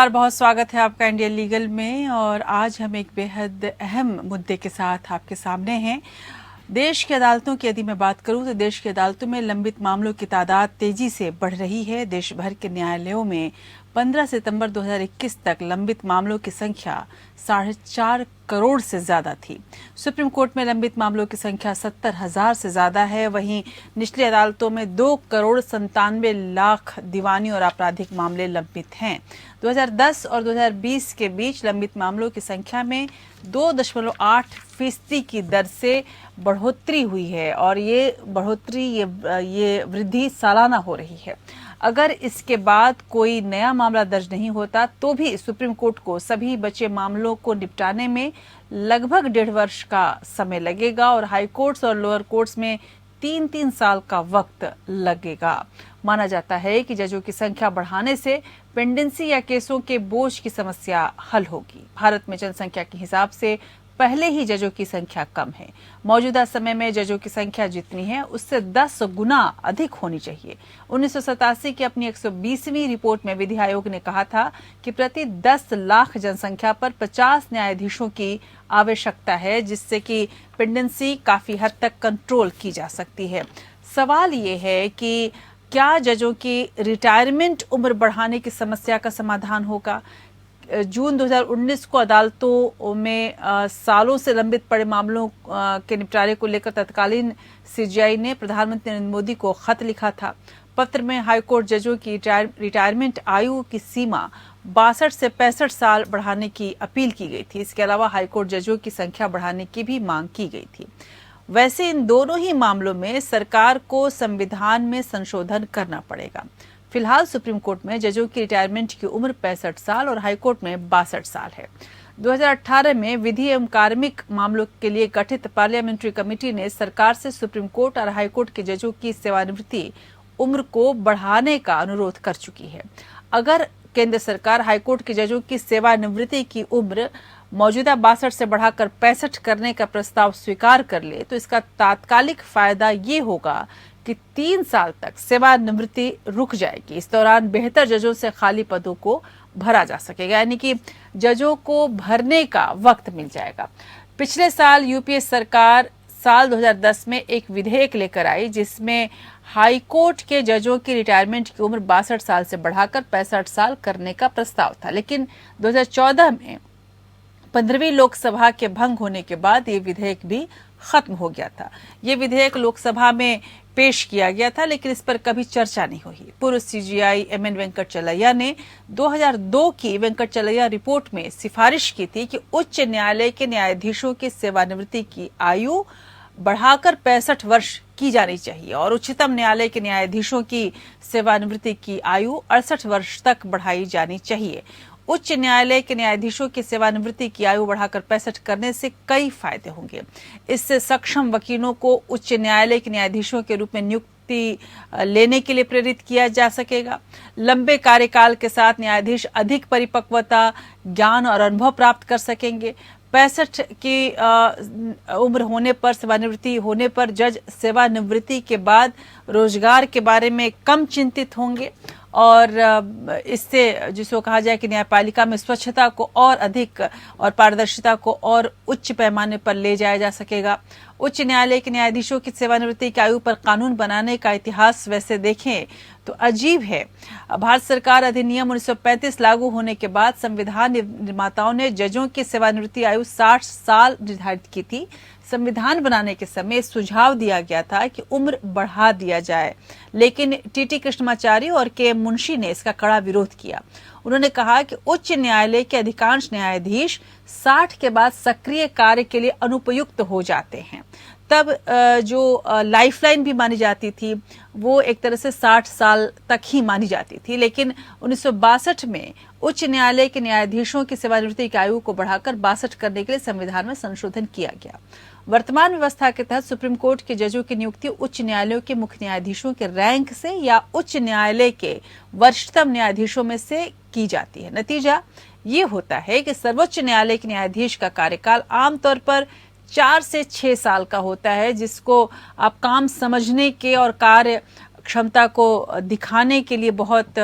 नमस्कार, बहुत स्वागत है आपका इंडियन लीगल में। और आज हम एक बेहद अहम मुद्दे के साथ आपके सामने हैं। देश की अदालतों की यदि मैं बात करूं तो देश की अदालतों में लंबित मामलों की तादाद तेजी से बढ़ रही है। देश भर के न्यायालयों में 15 सितंबर 2021 तक लंबित मामलों की संख्या 4.5 करोड़ से ज्यादा थी। सुप्रीम कोर्ट में लंबित मामलों की संख्या 70,000 से ज्यादा है। वहीं निचली अदालतों में 2,97,00,000 दीवानी और आपराधिक मामले लंबित हैं। 2010 और 2020 के बीच लंबित मामलों की संख्या में 2.8% की दर से बढ़ोतरी हुई है और ये बढ़ोतरी ये वृद्धि सालाना हो रही है। अगर इसके बाद कोई नया मामला दर्ज नहीं होता तो भी सुप्रीम कोर्ट को सभी बचे मामलों को निपटाने में लगभग 1.5 वर्ष का समय लगेगा और हाई कोर्ट्स और लोअर कोर्ट्स में 3-3 साल का वक्त लगेगा। माना जाता है कि जजों की संख्या बढ़ाने से पेंडेंसी या केसों के बोझ की समस्या हल होगी। भारत में जनसंख्या के हिसाब से पहले ही जजों की संख्या कम है। मौजूदा समय में जजों की संख्या जितनी है उससे 10 गुना अधिक होनी चाहिए। 1987 की अपनी 120वीं रिपोर्ट में विधि आयोग ने कहा था कि प्रति 10 लाख जनसंख्या पर 50 न्यायाधीशों की आवश्यकता है, जिससे कि पेंडेंसी काफी हद तक कंट्रोल की जा सकती है। सवाल ये है कि क्या जजों की रिटायरमेंट उम्र बढ़ाने की समस्या का समाधान होगा? जून 2019 को अदालतों में सालों से लंबित पड़े मामलों के निपटारे को लेकर तत्कालीन सीजीआई ने प्रधानमंत्री नरेंद्र मोदी को खत लिखा था। पत्र में हाईकोर्ट जजों की रिटायरमेंट आयु की सीमा 62 से 65 साल बढ़ाने की अपील की गई थी। इसके अलावा हाईकोर्ट जजों की संख्या बढ़ाने की भी मांग की गई थी। वैसे इन दोनों ही मामलों में सरकार को संविधान में संशोधन करना पड़ेगा। फिलहाल सुप्रीम कोर्ट में जजों की रिटायरमेंट की उम्र 65 साल और हाईकोर्ट में 62 साल है। 2018 में विधि एवं कार्मिक मामलों के लिए गठित पार्लियामेंट्री कमेटी ने सरकार से सुप्रीम कोर्ट और हाईकोर्ट के जजों की सेवानिवृत्ति उम्र को बढ़ाने का अनुरोध कर चुकी है। अगर केंद्र सरकार हाईकोर्ट के जजों की सेवानिवृत्ति की उम्र मौजूदा 62 से बढ़ाकर 65 करने का प्रस्ताव स्वीकार कर ले तो इसका तात्कालिक फायदा ये होगा कि 3 साल तक सेवानिवृत्ति रुक जाएगी। इस दौरान बेहतर जजों से खाली पदों को भरा जा सकेगा, यानी कि जजों को भरने का वक्त मिल जाएगा। पिछले साल यूपीए सरकार साल 2010 में एक विधेयक लेकर आई जिसमें हाई कोर्ट के जजों की रिटायरमेंट की उम्र 62 साल से बढ़ाकर 65 साल करने का प्रस्ताव था, लेकिन 2014 में 15वीं लोकसभा के भंग होने के बाद ये विधेयक भी खत्म हो गया था। ये विधेयक लोकसभा में पेश किया गया था, लेकिन इस पर कभी चर्चा नहीं हुई। पूर्व सीजीआई एमएन वेंकटचलैया ने 2002 की वेंकटचलैया रिपोर्ट में सिफारिश की थी कि उच्च न्यायालय के न्यायाधीशों की सेवानिवृत्ति की आयु बढ़ाकर 65 वर्ष की जानी चाहिए और उच्चतम न्यायालय के न्यायाधीशों की सेवानिवृत्ति की आयु 68 वर्ष तक बढ़ाई जानी चाहिए। उच्च न्यायालय के न्यायाधीशों की सेवानिवृत्ति की आयु बढ़ाकर 65 करने से कई फायदे होंगे। इससे सक्षम वकीलों को उच्च न्यायालय के न्यायाधीशों के रूप में नियुक्ति लेने के लिए प्रेरित किया जा सकेगा। लंबे कार्यकाल के साथ न्यायाधीश अधिक परिपक्वता, ज्ञान और अनुभव प्राप्त कर सकेंगे। 65 की उम्र होने पर, सेवानिवृत्ति होने पर जज सेवानिवृत्ति के बाद रोजगार के बारे में कम चिंतित होंगे और इससे जिसको कहा जाए कि न्यायपालिका में स्वच्छता को और अधिक और पारदर्शिता को और उच्च पैमाने पर ले जाया जा सकेगा। उच्च न्यायालय के न्यायाधीशों की सेवानिवृत्ति की आयु पर कानून बनाने का इतिहास वैसे देखें तो अजीब है। भारत सरकार अधिनियम 1935 लागू होने के बाद संविधान निर्माताओं ने जजों की सेवानिवृत्ति आयु 60 साल निर्धारित की थी। संविधान बनाने के समय सुझाव दिया गया था कि उम्र बढ़ा दिया जाए, लेकिन टीटी कृष्णमाचारी और के मुंशी ने इसका कड़ा विरोध किया। उन्होंने कहा कि उच्च न्यायालय के अधिकांश न्यायाधीश 60 के बाद सक्रिय कार्य के लिए अनुपयुक्त हो जाते हैं। तब जो लाइफलाइन भी मानी जाती थी वो एक तरह से 60 साल तक ही मानी जाती थी, लेकिन 1962 में उच्च न्यायालय के न्यायाधीशों की सेवानिवृत्ति की आयु को बढ़ाकर 62 करने के लिए संविधान में संशोधन किया गया। वर्तमान व्यवस्था के तहत सुप्रीम कोर्ट के जजों की नियुक्ति उच्च न्यायालयों के मुख्य न्यायाधीशों के रैंक से या उच्च न्यायालय के वरिष्ठतम न्यायाधीशों में से की जाती है। नतीजा ये होता है कि सर्वोच्च न्यायालय के न्यायाधीश का कार्यकाल आमतौर पर 4 से 6 साल का होता है, जिसको आप काम समझने के और कार्य क्षमता को दिखाने के लिए बहुत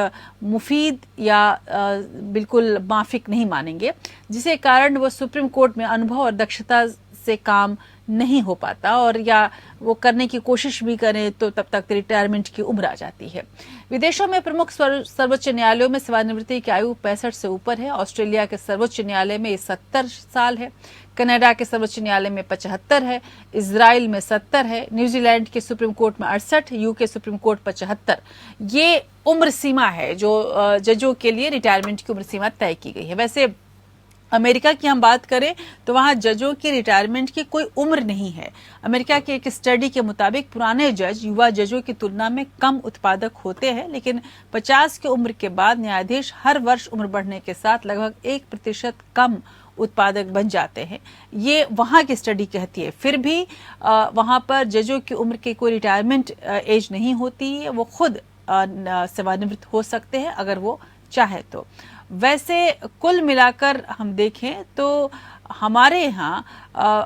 मुफीद या बिल्कुल माफिक नहीं मानेंगे, जिसके कारण वो सुप्रीम कोर्ट में अनुभव और दक्षता से काम नहीं हो पाता, और या वो करने की कोशिश भी करें तो तब तक रिटायरमेंट की उम्र आ जाती है। विदेशों में प्रमुख सर्वोच्च न्यायालयों में सेवानिवृत्ति की आयु 65 से ऊपर है। ऑस्ट्रेलिया के सर्वोच्च न्यायालय में 70 साल है, कनाडा के सर्वोच्च न्यायालय में 75 है, इजराइल में 70 है, न्यूजीलैंड के सुप्रीम कोर्ट में 68, यूके सुप्रीम कोर्ट 75। ये उम्र सीमा है जो जजों के लिए रिटायरमेंट की उम्र सीमा तय की गई है। वैसे अमेरिका की हम बात करें तो वहां जजों की रिटायरमेंट की कोई उम्र नहीं है। अमेरिका के एक स्टडी के मुताबिक पुराने जज युवा जजों की तुलना में कम उत्पादक होते हैं, लेकिन 50 की उम्र के बाद न्यायाधीश हर वर्ष उम्र बढ़ने के साथ लगभग 1% कम उत्पादक बन जाते हैं। ये वहां की स्टडी कहती है। फिर भी वहां पर जजों की उम्र की कोई रिटायरमेंट एज नहीं होती है, वो खुद सेवानिवृत्त हो सकते हैं अगर वो चाहे तो। वैसे कुल मिलाकर हम देखें तो हमारे यहाँ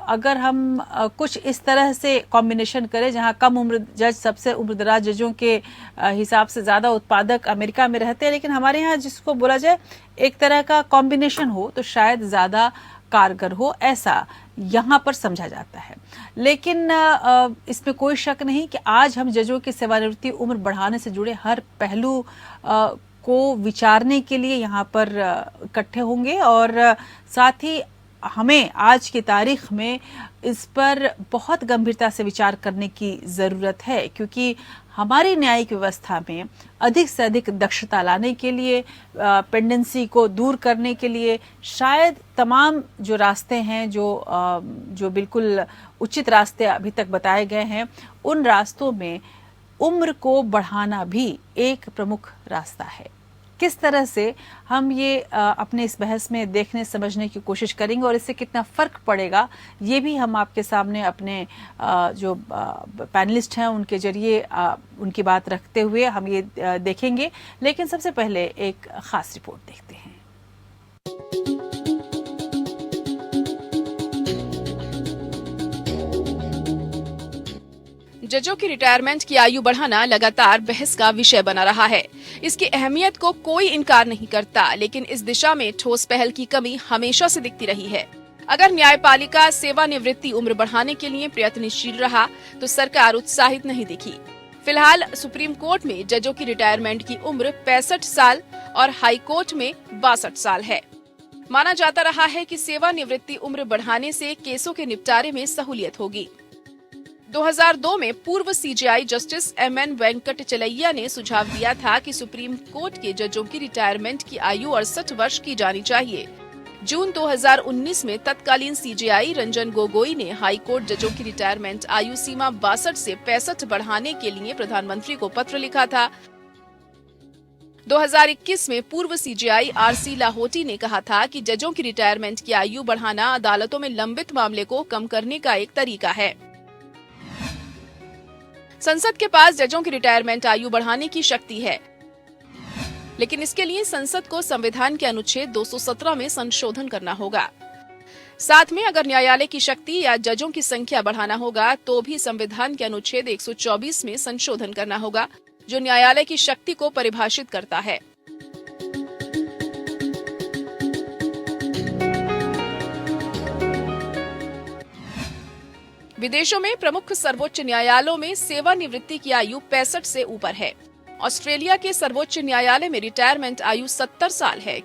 अगर हम कुछ इस तरह से कॉम्बिनेशन करें, जहां कम उम्र जज सबसे उम्रदराज जजों के हिसाब से ज्यादा उत्पादक अमेरिका में रहते हैं, लेकिन हमारे यहाँ जिसको बोला जाए एक तरह का कॉम्बिनेशन हो तो शायद ज्यादा कारगर हो, ऐसा यहाँ पर समझा जाता है। लेकिन इसमें कोई शक नहीं कि आज हम जजों की सेवानिवृत्ति उम्र बढ़ाने से जुड़े हर पहलू को विचारने के लिए यहाँ पर इकट्ठे होंगे, और साथ ही हमें आज की तारीख में इस पर बहुत गंभीरता से विचार करने की जरूरत है, क्योंकि हमारी न्यायिक व्यवस्था में अधिक से अधिक दक्षता लाने के लिए, पेंडेंसी को दूर करने के लिए शायद तमाम जो रास्ते हैं, जो बिल्कुल उचित रास्ते अभी तक बताए गए हैं, उन रास्तों में उम्र को बढ़ाना भी एक प्रमुख रास्ता है। किस तरह से हम ये अपने इस बहस में देखने समझने की कोशिश करेंगे और इससे कितना फर्क पड़ेगा, ये भी हम आपके सामने अपने जो पैनलिस्ट हैं उनके जरिए उनकी बात रखते हुए हम ये देखेंगे। लेकिन सबसे पहले एक खास रिपोर्ट देखते हैं। जजों की रिटायरमेंट की आयु बढ़ाना लगातार बहस का विषय बना रहा है। इसकी अहमियत को कोई इनकार नहीं करता, लेकिन इस दिशा में ठोस पहल की कमी हमेशा से दिखती रही है। अगर न्यायपालिका सेवानिवृत्ति उम्र बढ़ाने के लिए प्रयत्नशील रहा तो सरकार उत्साहित नहीं दिखी। फिलहाल सुप्रीम कोर्ट में जजों की रिटायरमेंट की उम्र 65 साल और हाई कोर्ट में 62 साल है। माना जाता रहा है कि सेवानिवृत्ति उम्र बढ़ाने से केसों के निपटारे में सहूलियत होगी। 2002 में पूर्व सीजेआई जस्टिस एमएन वेंकटचलैया ने सुझाव दिया था कि सुप्रीम कोर्ट के जजों की रिटायरमेंट की आयु 68 वर्ष की जानी चाहिए। जून 2019 में तत्कालीन सीजेआई रंजन गोगोई ने हाई कोर्ट जजों की रिटायरमेंट आयु सीमा 62 से 65 बढ़ाने के लिए प्रधानमंत्री को पत्र लिखा था। 2021 में पूर्व सीजेआई आरसी लाहोटी ने कहा था कि जजों की रिटायरमेंट की आयु बढ़ाना अदालतों में लंबित मामले को कम करने का एक तरीका है। संसद के पास जजों की रिटायरमेंट आयु बढ़ाने की शक्ति है, लेकिन इसके लिए संसद को संविधान के अनुच्छेद 217 में संशोधन करना होगा। साथ में अगर न्यायालय की शक्ति या जजों की संख्या बढ़ाना होगा तो भी संविधान के अनुच्छेद 124 में संशोधन करना होगा, जो न्यायालय की शक्ति को परिभाषित करता है। विदेशों में प्रमुख सर्वोच्च न्यायालयों में सेवानिवृत्ति की आयु 65 से ऊपर है। ऑस्ट्रेलिया के सर्वोच्च न्यायालय में रिटायरमेंट आयु 70 साल है।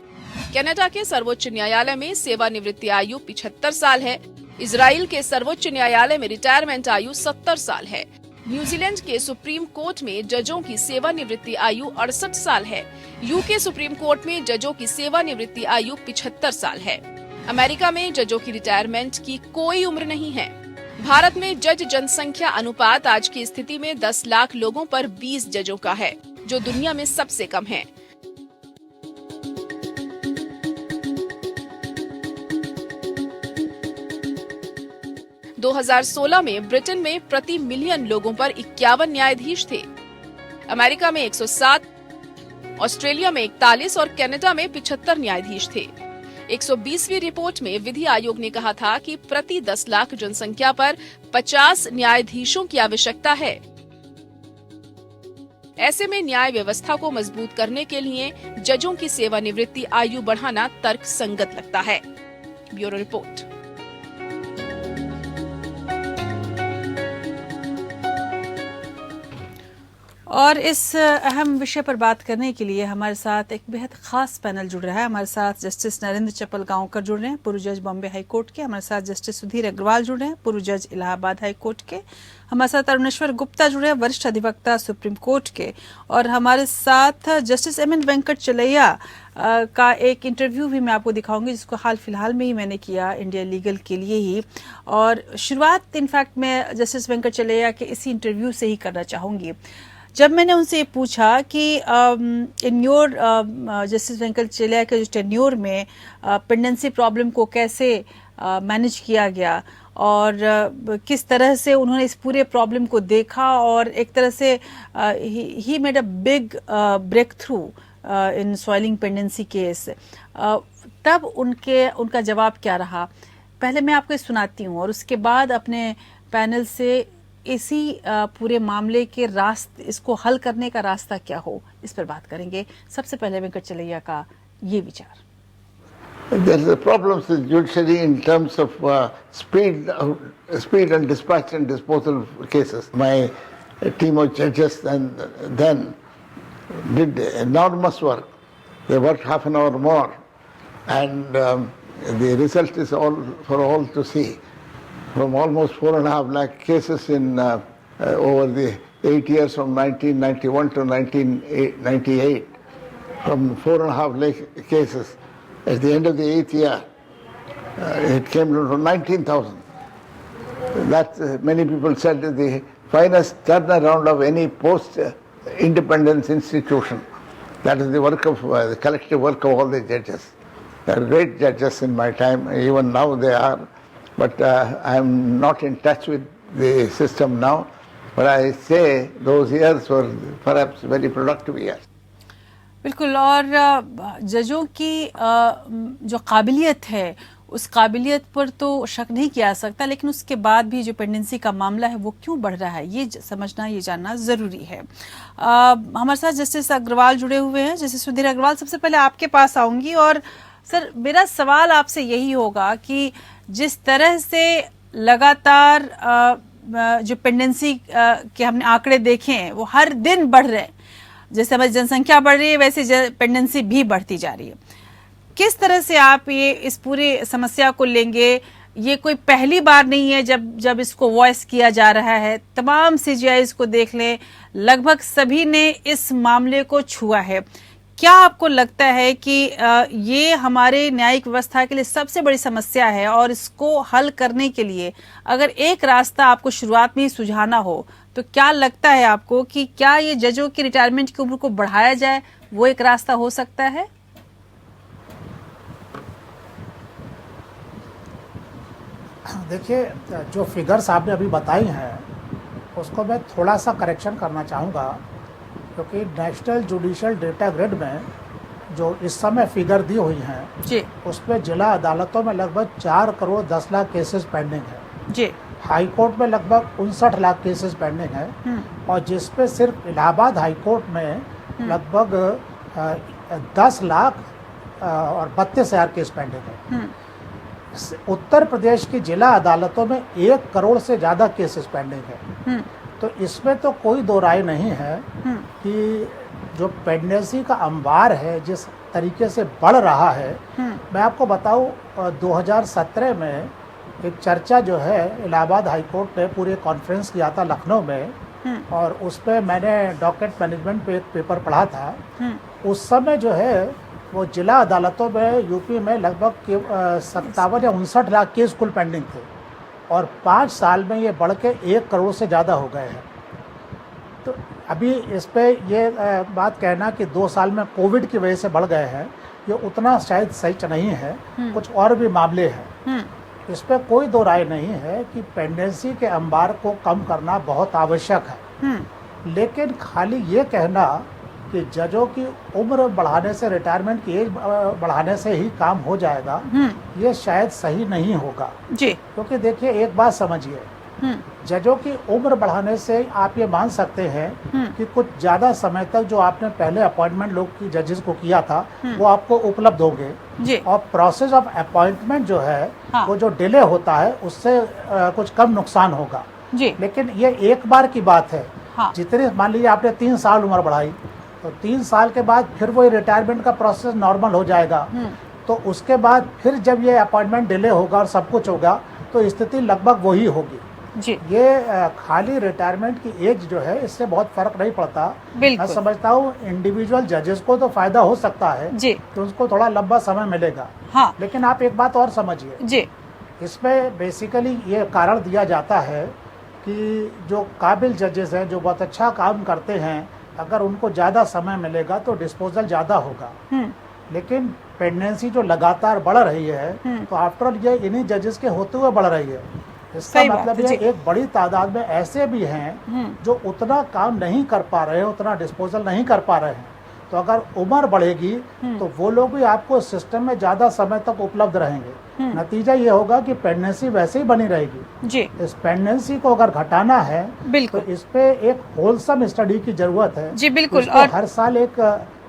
कनाडा के सर्वोच्च न्यायालय में सेवानिवृत्ति आयु 75 साल है। इजराइल के सर्वोच्च न्यायालय में रिटायरमेंट आयु 70 साल है। न्यूजीलैंड के सुप्रीम कोर्ट में जजों की सेवानिवृत्ति आयु 68 साल है। यूके सुप्रीम कोर्ट में जजों की सेवानिवृत्ति आयु 75 साल है। अमेरिका में जजों की रिटायरमेंट की कोई उम्र नहीं है। भारत में जज जनसंख्या अनुपात आज की स्थिति में 10 लाख लोगों पर 20 जजों का है, जो दुनिया में सबसे कम है। – 2016 में ब्रिटेन में प्रति मिलियन लोगों पर 51 न्यायाधीश थे। अमेरिका में 107, ऑस्ट्रेलिया में 41 और कनाडा में 75 न्यायाधीश थे। 120वीं रिपोर्ट में विधि आयोग ने कहा था कि प्रति 10 लाख जनसंख्या पर 50 न्यायाधीशों की आवश्यकता है। ऐसे में न्याय व्यवस्था को मजबूत करने के लिए जजों की सेवानिवृत्ति आयु बढ़ाना तर्क संगत लगता है। Bureau report. और इस अहम विषय पर बात करने के लिए हमारे साथ एक बेहद खास पैनल जुड़ रहा है। हमारे साथ जस्टिस नरेंद्र चपलगांवकर जुड़ रहे हैं, पूर्व जज बॉम्बे हाई कोर्ट के। हमारे साथ जस्टिस सुधीर अग्रवाल जुड़ रहे हैं, पूर्व जज इलाहाबाद हाई कोर्ट के। हमारे साथ अरुणेश्वर गुप्ता जुड़े हैं, वरिष्ठ अधिवक्ता सुप्रीम कोर्ट के। और हमारे साथ जस्टिस एम एन वेंकट चलैया का एक इंटरव्यू भी मैं आपको दिखाऊंगी, जिसको हाल फिलहाल में ही मैंने किया इंडिया लीगल के लिए ही। और शुरुआत इनफैक्ट मैं जस्टिस वेंकट चलैया के इसी इंटरव्यू से ही करना चाहूंगी। जब मैंने उनसे ये पूछा कि इन योर जस्टिस वेंकट चलैया के जो टेन्योर में पेंडेंसी प्रॉब्लम को कैसे मैनेज किया गया और किस तरह से उन्होंने इस पूरे प्रॉब्लम को देखा और एक तरह से ही made a big breakthrough in solving pendency case, तब उनका जवाब क्या रहा, पहले मैं आपको सुनाती हूँ और उसके बाद अपने पैनल से इसी पूरे मामले के इसको हल करने का रास्ता क्या हो, इस पर बात करेंगे। सबसे पहले वेंकट चलैया का ये विचार। There is problems with judiciary in terms of speed and dispatch and disposal of cases. My team of judges then did enormous work. They worked half an hour more, and the result is for all to see. From almost 4.5 lakh cases in over the 8 years from 1991 to 1998, from 4.5 lakh cases. At the end of the 8th year, it came to 19,000. That many people said is the finest turnaround of any post-independence institution. That is the work of the collective work of all the judges. They are great judges in my time. Even now they are. But I am not in touch with the system now. But I say those years were perhaps very productive years. बिल्कुल। और जजों की जो काबिलियत है उस काबिलियत पर तो शक नहीं किया जा सकता, लेकिन उसके बाद भी जो पेंडेंसी का मामला है वो क्यों बढ़ रहा है ये समझना, ये जानना जरूरी है। हमारे साथ जस्टिस अग्रवाल जुड़े हुए हैं। जस्टिस सुधीर अग्रवाल, सबसे पहले आपके पास आऊंगी और सर मेरा सवाल आपसे यही होगा कि जिस तरह से लगातार जो पेंडेंसी के हमने आंकड़े देखे हैं वो हर दिन बढ़ रहे हैं, जैसे हमारी जनसंख्या बढ़ रही है वैसे पेंडेंसी भी बढ़ती जा रही है, किस तरह से आप ये इस पूरी समस्या को लेंगे? ये कोई पहली बार नहीं है जब इसको वॉइस किया जा रहा है। तमाम सीजीआईज को देख लें, लगभग सभी ने इस मामले को छुआ है। क्या आपको लगता है कि ये हमारे न्यायिक व्यवस्था के लिए सबसे बड़ी समस्या है और इसको हल करने के लिए अगर एक रास्ता आपको शुरुआत में ही सुझाना हो तो क्या लगता है आपको कि क्या ये जजों की रिटायरमेंट की उम्र को बढ़ाया जाए, वो एक रास्ता हो सकता है? देखिए, जो फिगर्स आपने अभी बताई हैं उसको मैं थोड़ा सा करेक्शन करना चाहूँगा, क्योंकि नेशनल जुडिशियल डेटा ग्रिड में जो इस समय फिगर दी हुई हैं जी, उसमें जिला अदालतों में लगभग 4 करोड़ 10 लाख केसेस पेंडिंग है जी, हाई कोर्ट में लगभग 59 लाख केसेस पेंडिंग है और जिसपे सिर्फ इलाहाबाद हाई कोर्ट में लगभग 10 लाख और 32,000 केस पेंडिंग है। उत्तर प्रदेश की जिला अदालतों में 1 करोड़ से ज़्यादा केसेस पेंडिंग है। तो इसमें तो कोई दो राय नहीं है कि जो पेंडेंसी का अंबार है जिस तरीके से बढ़ रहा है। मैं आपको बताऊं, 2017 में एक चर्चा जो है इलाहाबाद हाई कोर्ट ने पूरे कॉन्फ्रेंस किया था लखनऊ में और उस पर मैंने डॉकेट मैनेजमेंट पे एक पेपर पढ़ा था। उस समय जो है वो जिला अदालतों में यूपी में लगभग 57 या 59 लाख केस कुल पेंडिंग थे और 5 साल में ये बढ़ के 1 करोड़ से ज़्यादा हो गए हैं। तो अभी इस पे ये बात कहना कि 2 साल में कोविड की वजह से बढ़ गए हैं, ये उतना शायद सच नहीं है। कुछ और भी मामले हैं। इस पे कोई दो राय नहीं है कि पेंडेंसी के अंबार को कम करना बहुत आवश्यक है, लेकिन खाली ये कहना कि जजों की उम्र बढ़ाने से, रिटायरमेंट की एज बढ़ाने से ही काम हो जाएगा, ये शायद सही नहीं होगा जी। क्योंकि देखिए, एक बात समझिए, जजों की उम्र बढ़ाने से आप ये मान सकते हैं कि कुछ ज्यादा समय तक जो आपने पहले अपॉइंटमेंट लोग की जजेस को किया था वो आपको उपलब्ध होंगे जी। और प्रोसेस ऑफ अपॉइंटमेंट जो है हाँ। वो जो डिले होता है उससे कुछ कम नुकसान होगा। जी। लेकिन ये एक बार की बात है। हाँ। जितने मान लीजिए आपने 3 साल उम्र बढ़ाई तो 3 साल के बाद फिर वो रिटायरमेंट का प्रोसेस नॉर्मल हो जाएगा। तो उसके बाद फिर जब ये अपॉइंटमेंट डिले होगा और सब कुछ होगा तो स्थिति लगभग वही होगी। जी। ये खाली रिटायरमेंट की एज जो है इससे बहुत फर्क नहीं पड़ता। बिल्कुल। मैं समझता हूँ इंडिविजुअल जजेस को तो फायदा हो सकता है जी। कि उसको थोड़ा लंबा समय मिलेगा। हाँ। लेकिन आप एक बात और समझिए, जी। इसमें बेसिकली ये कारण दिया जाता है कि जो काबिल जजेस हैं जो बहुत अच्छा काम करते हैं अगर उनको ज़्यादा समय मिलेगा तो डिस्पोजल ज़्यादा होगा। लेकिन पेंडेंसी जो लगातार बढ़ रही है तो आफ्टर ये इन्हीं जजेस के होते हुए बढ़ रही है। इसका सही बात मतलब है, ये जी। एक बड़ी तादाद में ऐसे भी हैं जो उतना काम नहीं कर पा रहे हैं, उतना डिस्पोजल नहीं कर पा रहे हैं। तो अगर उम्र बढ़ेगी तो वो लोग भी आपको सिस्टम में ज़्यादा समय तक उपलब्ध रहेंगे। नतीजा ये होगा कि पेंडेंसी वैसे ही बनी रहेगी। जी। इस पेंडेंसी को अगर घटाना है बिल्कुल। तो इस पे एक होलसम स्टडी की जरूरत है। जी, बिल्कुल। इसको और हर साल एक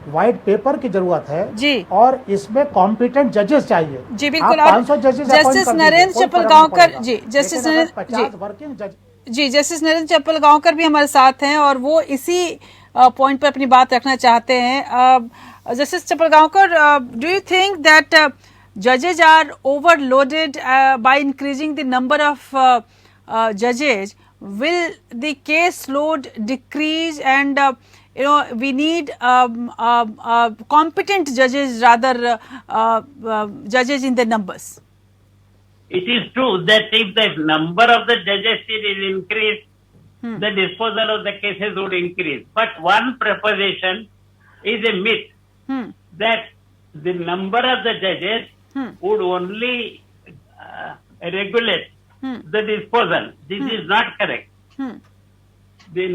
व्हाइट पेपर की जरूरत है जी। और इसमें कॉम्पिटेंट जजेस चाहिए। जी, बिल्कुल। आप और 500 जजेस जस्टिस नरेंद्र चपलगांवकर जी, जस्टिस नरेंद्र 50 वर्किंग जज जी, जस्टिस नरेंद्र चपलगांवकर भी हमारे साथ हैं और वो इसी पॉइंट पर अपनी बात रखना चाहते हैं। Justice चपलगांवकर, do you think that जजेज are overloaded by increasing the number of जजेज? Will the caseload decrease and we need competent judges rather judges in the numbers? It is true that if the number of the judges is increased, the disposal of the cases would increase. But one proposition is a myth that the number of the judges would only regulate the disposal. This is not correct. Then,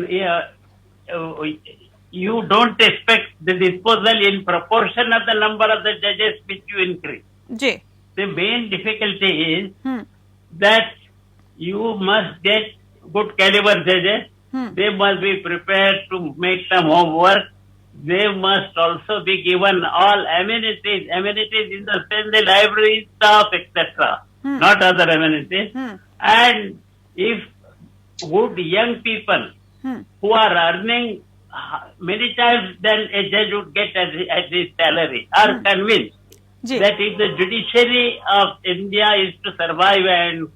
you don't expect the disposal in proportion of the number of the judges which you increase. जी. The main difficulty is that you must get good caliber judges. They must be prepared to make some homework. They must also be given all amenities in the sense the library, staff, etc. Not other amenities. And if good young people who are earning many times than a judge would get as his salary are convinced जी. that if the judiciary of India is to survive and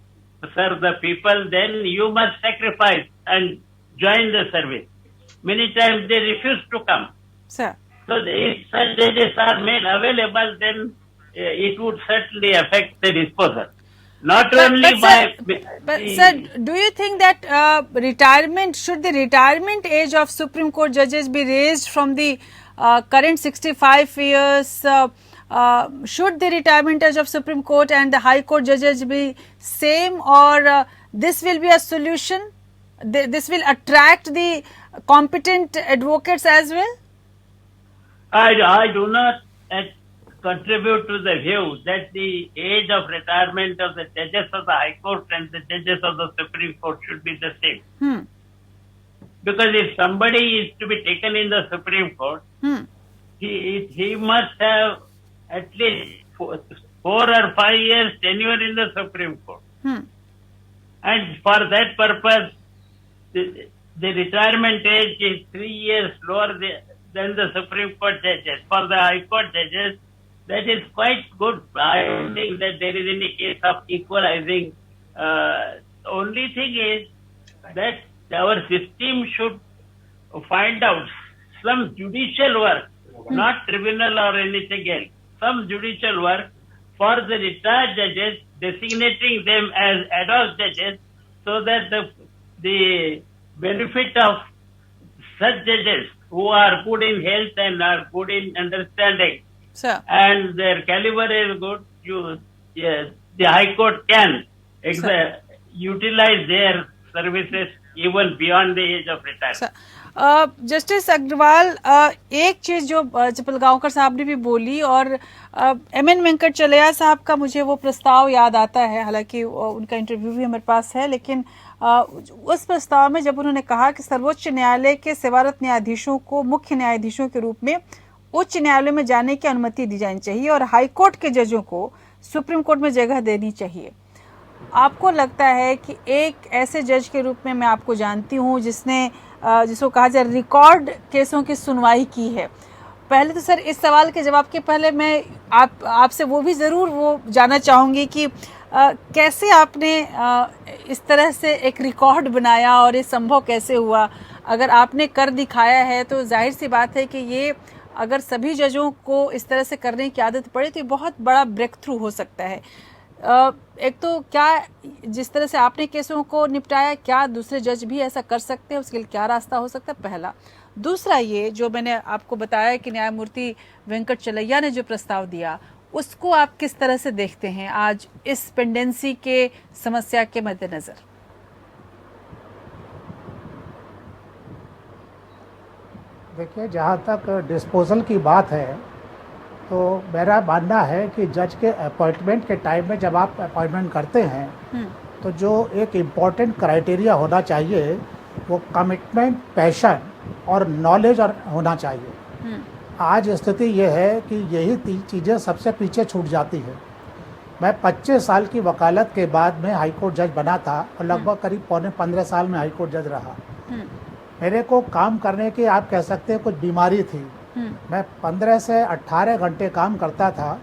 serve the people, then you must sacrifice and join the service. Many times they refuse to come. Sir. So if such judges are made available, then it would certainly affect the disposal. Not only by... But sir, do you think that should the retirement age of Supreme Court judges be raised from the current 65 years? Should the retirement age of Supreme Court and the High Court judges be same, or this will be a solution? This will attract the competent advocates as well? I do not contribute to the view that the age of retirement of the judges of the High Court and the judges of the Supreme Court should be the same. Because if somebody is to be taken in the Supreme Court, he must have at least 4 or 5 years tenure in the Supreme Court. And for that purpose, the retirement age is 3 years lower than the Supreme Court judges. For the High Court judges, that is quite good. I don't think that there is any case of equalizing. Only thing is that our system should find out some judicial work, not tribunal or anything else, some judicial work for the retired judges, designating them as ad hoc judges, so that the benefit of such judges who are good in health and are good in understanding, Sir. and their caliber is good, the High Court can utilize their services even beyond the age of retirement. Sir. Justice Agarwal, एक चीज जो चपलगांवकर साहब ने भी बोली, और MN Venkatachaliah साहब का मुझे वो प्रस्ताव याद आता है, हालांकि उनका इंटरव्यू भी हमारे पास है, लेकिन उस प्रस्ताव में जब उन्होंने कहा कि सर्वोच्च न्यायालय के सेवारत न्यायाधीशों को मुख्य न्यायाधीशों के रूप में उच्च न्यायालय में जाने की अनुमति दी जानी चाहिए और हाईकोर्ट के जजों को सुप्रीम कोर्ट में जगह देनी चाहिए, आपको लगता है कि एक ऐसे जज के रूप में, मैं आपको जानती हूँ जिसको कहा जाए रिकॉर्ड केसों की सुनवाई की है, पहले तो सर इस सवाल के जवाब के पहले मैं आपसे वो भी ज़रूर वो जानना चाहूँगी कि कैसे आपने इस तरह से एक रिकॉर्ड बनाया और ये संभव कैसे हुआ? अगर आपने कर दिखाया है तो जाहिर सी बात है कि ये अगर सभी जजों को इस तरह से करने की आदत पड़े तो ये बहुत बड़ा ब्रेक थ्रू हो सकता है। एक तो क्या जिस तरह से आपने केसों को निपटाया, क्या दूसरे जज भी ऐसा कर सकते हैं? उसके लिए क्या रास्ता हो सकता है, पहला। दूसरा, ये जो मैंने आपको बताया कि न्यायमूर्ति वेंकटचलैया ने जो प्रस्ताव दिया, उसको आप किस तरह से देखते हैं आज इस पेंडेंसी के समस्या के मद्देनजर? देखिए, जहाँ तक डिस्पोजल की बात है तो मेरा मानना है कि जज के अपॉइंटमेंट के टाइम में जब आप अपॉइंटमेंट करते हैं तो जो एक इम्पॉर्टेंट क्राइटेरिया होना चाहिए वो कमिटमेंट, पैशन और नॉलेज होना चाहिए। आज स्थिति ये है कि यही चीज़ें सबसे पीछे छूट जाती है। मैं 25 साल की वकालत के बाद में हाईकोर्ट जज बना था और लगभग करीब पौने 15 साल में हाईकोर्ट जज रहा। मेरे को काम करने की, आप कह सकते हैं, कुछ बीमारी थी। मैं 15 से 18 घंटे काम करता था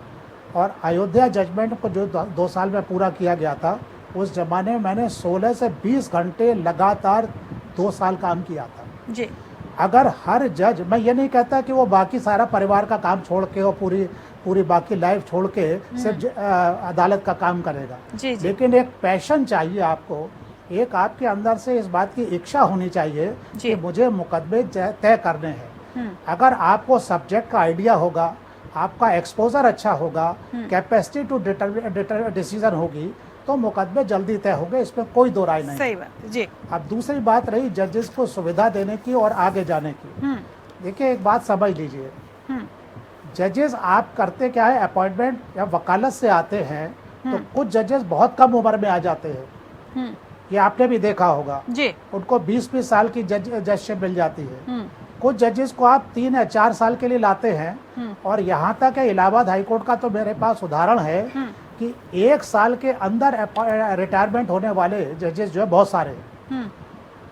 और अयोध्या जजमेंट को जो 2 साल में पूरा किया गया था, उस जमाने में मैंने 16 से 20 घंटे लगातार 2 साल काम किया था जी। अगर हर जज, मैं ये नहीं कहता कि वो बाकी सारा परिवार का काम छोड़ के और पूरी बाकी लाइफ छोड़ के सिर्फ अदालत का काम करेगा जी, जी। लेकिन एक पैशन चाहिए आपको, एक आपके अंदर से इस बात की इच्छा होनी चाहिए कि मुझे मुकदमे तय करने हैं। अगर आपको सब्जेक्ट का आइडिया होगा, आपका एक्सपोजर अच्छा होगा, कैपेसिटी टू डिसीजन होगी, तो मुकदमे जल्दी तय होंगे, इसमें कोई दो राय नहीं। सही बात जी। अब दूसरी बात रही जजेस को सुविधा देने की और आगे जाने की। देखिए, एक बात समझ लीजिए, जजेस आप करते क्या है, अपॉइंटमेंट या वकालत से आते हैं तो कुछ जजेस बहुत कम उम्र में आ जाते हैं, ये आपने भी देखा होगा जी। उनको 20-20 साल की जजशिप मिल जाती है। कुछ जजेस को आप 3 या 4 साल के लिए लाते हैं और यहाँ तक है, इलाहाबाद हाईकोर्ट का तो मेरे पास उदाहरण है कि 1 साल के अंदर रिटायरमेंट होने वाले जजेस जो है बहुत सारे हैं।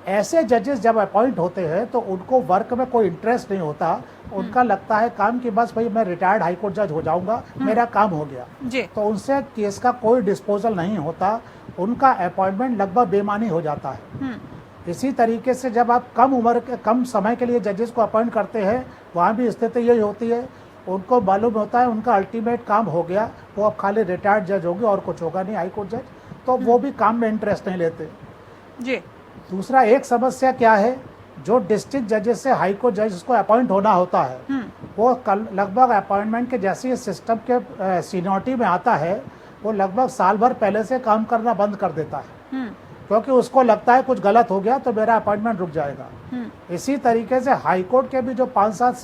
ऐसे जजेस जब अपॉइंट होते हैं तो उनको वर्क में कोई इंटरेस्ट नहीं होता, उनका लगता है काम कि बस भाई मैं रिटायर्ड हाईकोर्ट जज हो जाऊंगा, मेरा काम हो गया जी। तो उनसे केस का कोई डिस्पोजल नहीं होता, उनका अपॉइंटमेंट लगभग बेमानी हो जाता है। इसी तरीके से जब आप कम समय के लिए जजेस को अपॉइंट करते हैं, वहाँ भी स्थिति यही होती है, उनको मालूम होता है उनका अल्टीमेट काम हो गया, वो अब खाली रिटायर्ड जज होंगे और कुछ होगा नहीं हाईकोर्ट जज, तो वो भी काम में इंटरेस्ट नहीं लेते जी। दूसरा एक समस्या क्या है, जो डिस्ट्रिक्ट जजेस से हाईकोर्ट जज को अपॉइंट होना होता है वो लगभग अपॉइंटमेंट के जैसे सिस्टम के सीनियरिटी में आता है, वो लगभग साल भर पहले से काम करना बंद कर देता है क्योंकि उसको लगता है कुछ गलत हो गया तो मेरा अपॉइंटमेंट रुक जाएगा। इसी तरीके से हाईकोर्ट के भी जो 5-7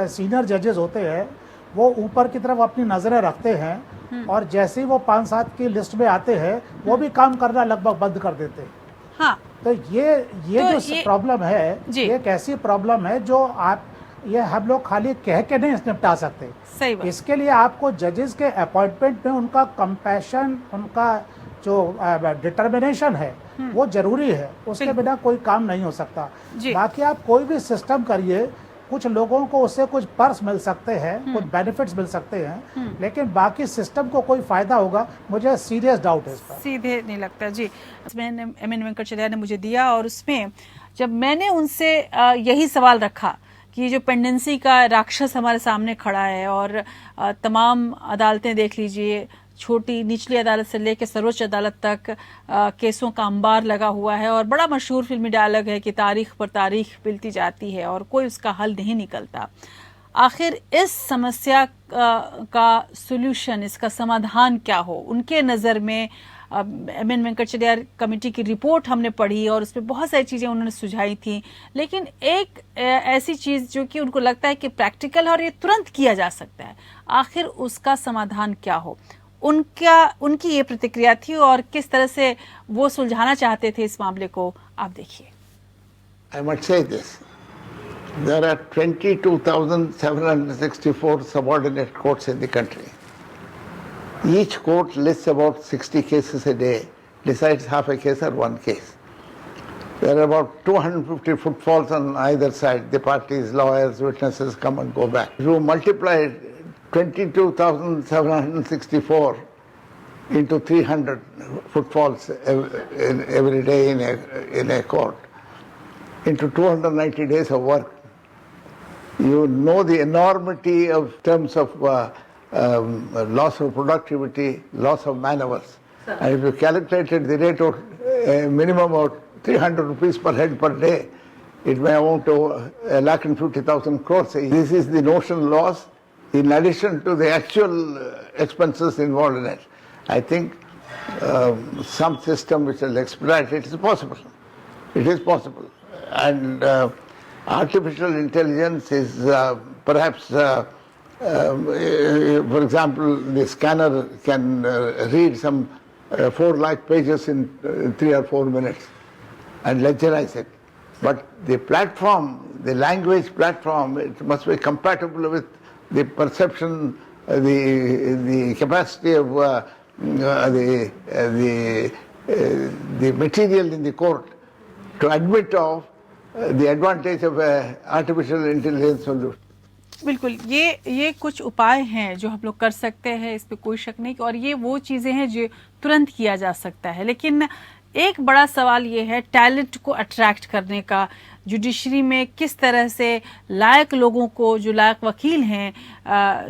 सीनियर जजेस होते हैं वो ऊपर की तरफ अपनी नज़रें रखते हैं और जैसे ही वो 5-7 की लिस्ट में आते हैं वो भी काम करना लगभग बंद कर देते हैं। हाँ। तो ये जो प्रॉब्लम है, ये एक ऐसी प्रॉब्लम है जो ये हम लोग खाली कह के नहीं निपटा सकते। सही बात। इसके लिए आपको जजेस के अपॉइंटमेंट में उनका कंपैशन, उनका जो डिटर्मिनेशन है वो जरूरी है, उसके बिना कोई काम नहीं हो सकता। बाकी आप कोई भी सिस्टम करिए, कुछ लोगों को उससे कुछ पर्स मिल सकते हैं, कुछ बेनिफिट्स मिल सकते हैं, लेकिन बाकी सिस्टम को कोई फायदा होगा, मुझे सीरियस डाउट है इस पर। सीधे नहीं लगता जी। एमएन वेंकटचलैया ने मुझे दिया और उसमें जब मैंने उनसे यही सवाल रखा कि जो पेंडेंसी का राक्षस हमारे सामने खड़ा है और तमाम अदालतें देख लीजिए, छोटी निचली अदालत से लेकर सर्वोच्च अदालत तक केसों का अंबार लगा हुआ है और बड़ा मशहूर फिल्मी डायलॉग है कि तारीख पर तारीख मिलती जाती है और कोई उसका हल नहीं निकलता। आखिर इस समस्या का सॉल्यूशन, इसका समाधान क्या हो उनके नज़र में। एम.एन. वेंकटचर्या कमेटी की रिपोर्ट हमने पढ़ी और उसमें बहुत सारी चीज़ें उन्होंने सुझाई थी, लेकिन एक ऐसी चीज़ जो कि उनको लगता है कि प्रैक्टिकल और ये तुरंत किया जा सकता है, आखिर उसका समाधान क्या हो, उनकी ये प्रतिक्रिया थी और किस तरह से वो सुलझाना चाहते थे इस मामले को, आप देखिए। I must say this. There are 22,764 subordinate courts in the country. Each court lists about 60 cases a day, decides half a case or one case. There are about 250 footfalls on either side. The parties, lawyers, witnesses come and go back. If you multiply 22,764 into 300 footfalls every day in a court, into 290 days of work, you know the enormity of terms of loss of productivity, loss of man-hours. And if you calculated the rate of minimum of 300 rupees per head per day, it may amount to 1,50,000 crores. This is the notional loss in addition to the actual expenses involved in it. I think some system which will expedite it is possible. It is possible. And artificial intelligence is perhaps, for example, the scanner can read some 4 lakh pages in 3 or 4 minutes and ledgerize it. But the platform, the language platform, it must be compatible with the perception, the capacity of the material in the court to admit of the advantage of artificial intelligence solution. बिल्कुल, ये कुछ उपाय हैं जो हम लोग कर सकते हैं, इस पे कोई शक नहीं, और ये वो चीज़ें हैं जो तुरंत किया जा सकता है। लेकिन एक बड़ा सवाल ये है टैलेंट को अट्रैक्ट करने का, जुडिशरी में किस तरह से लायक लोगों को, जो लायक वकील हैं,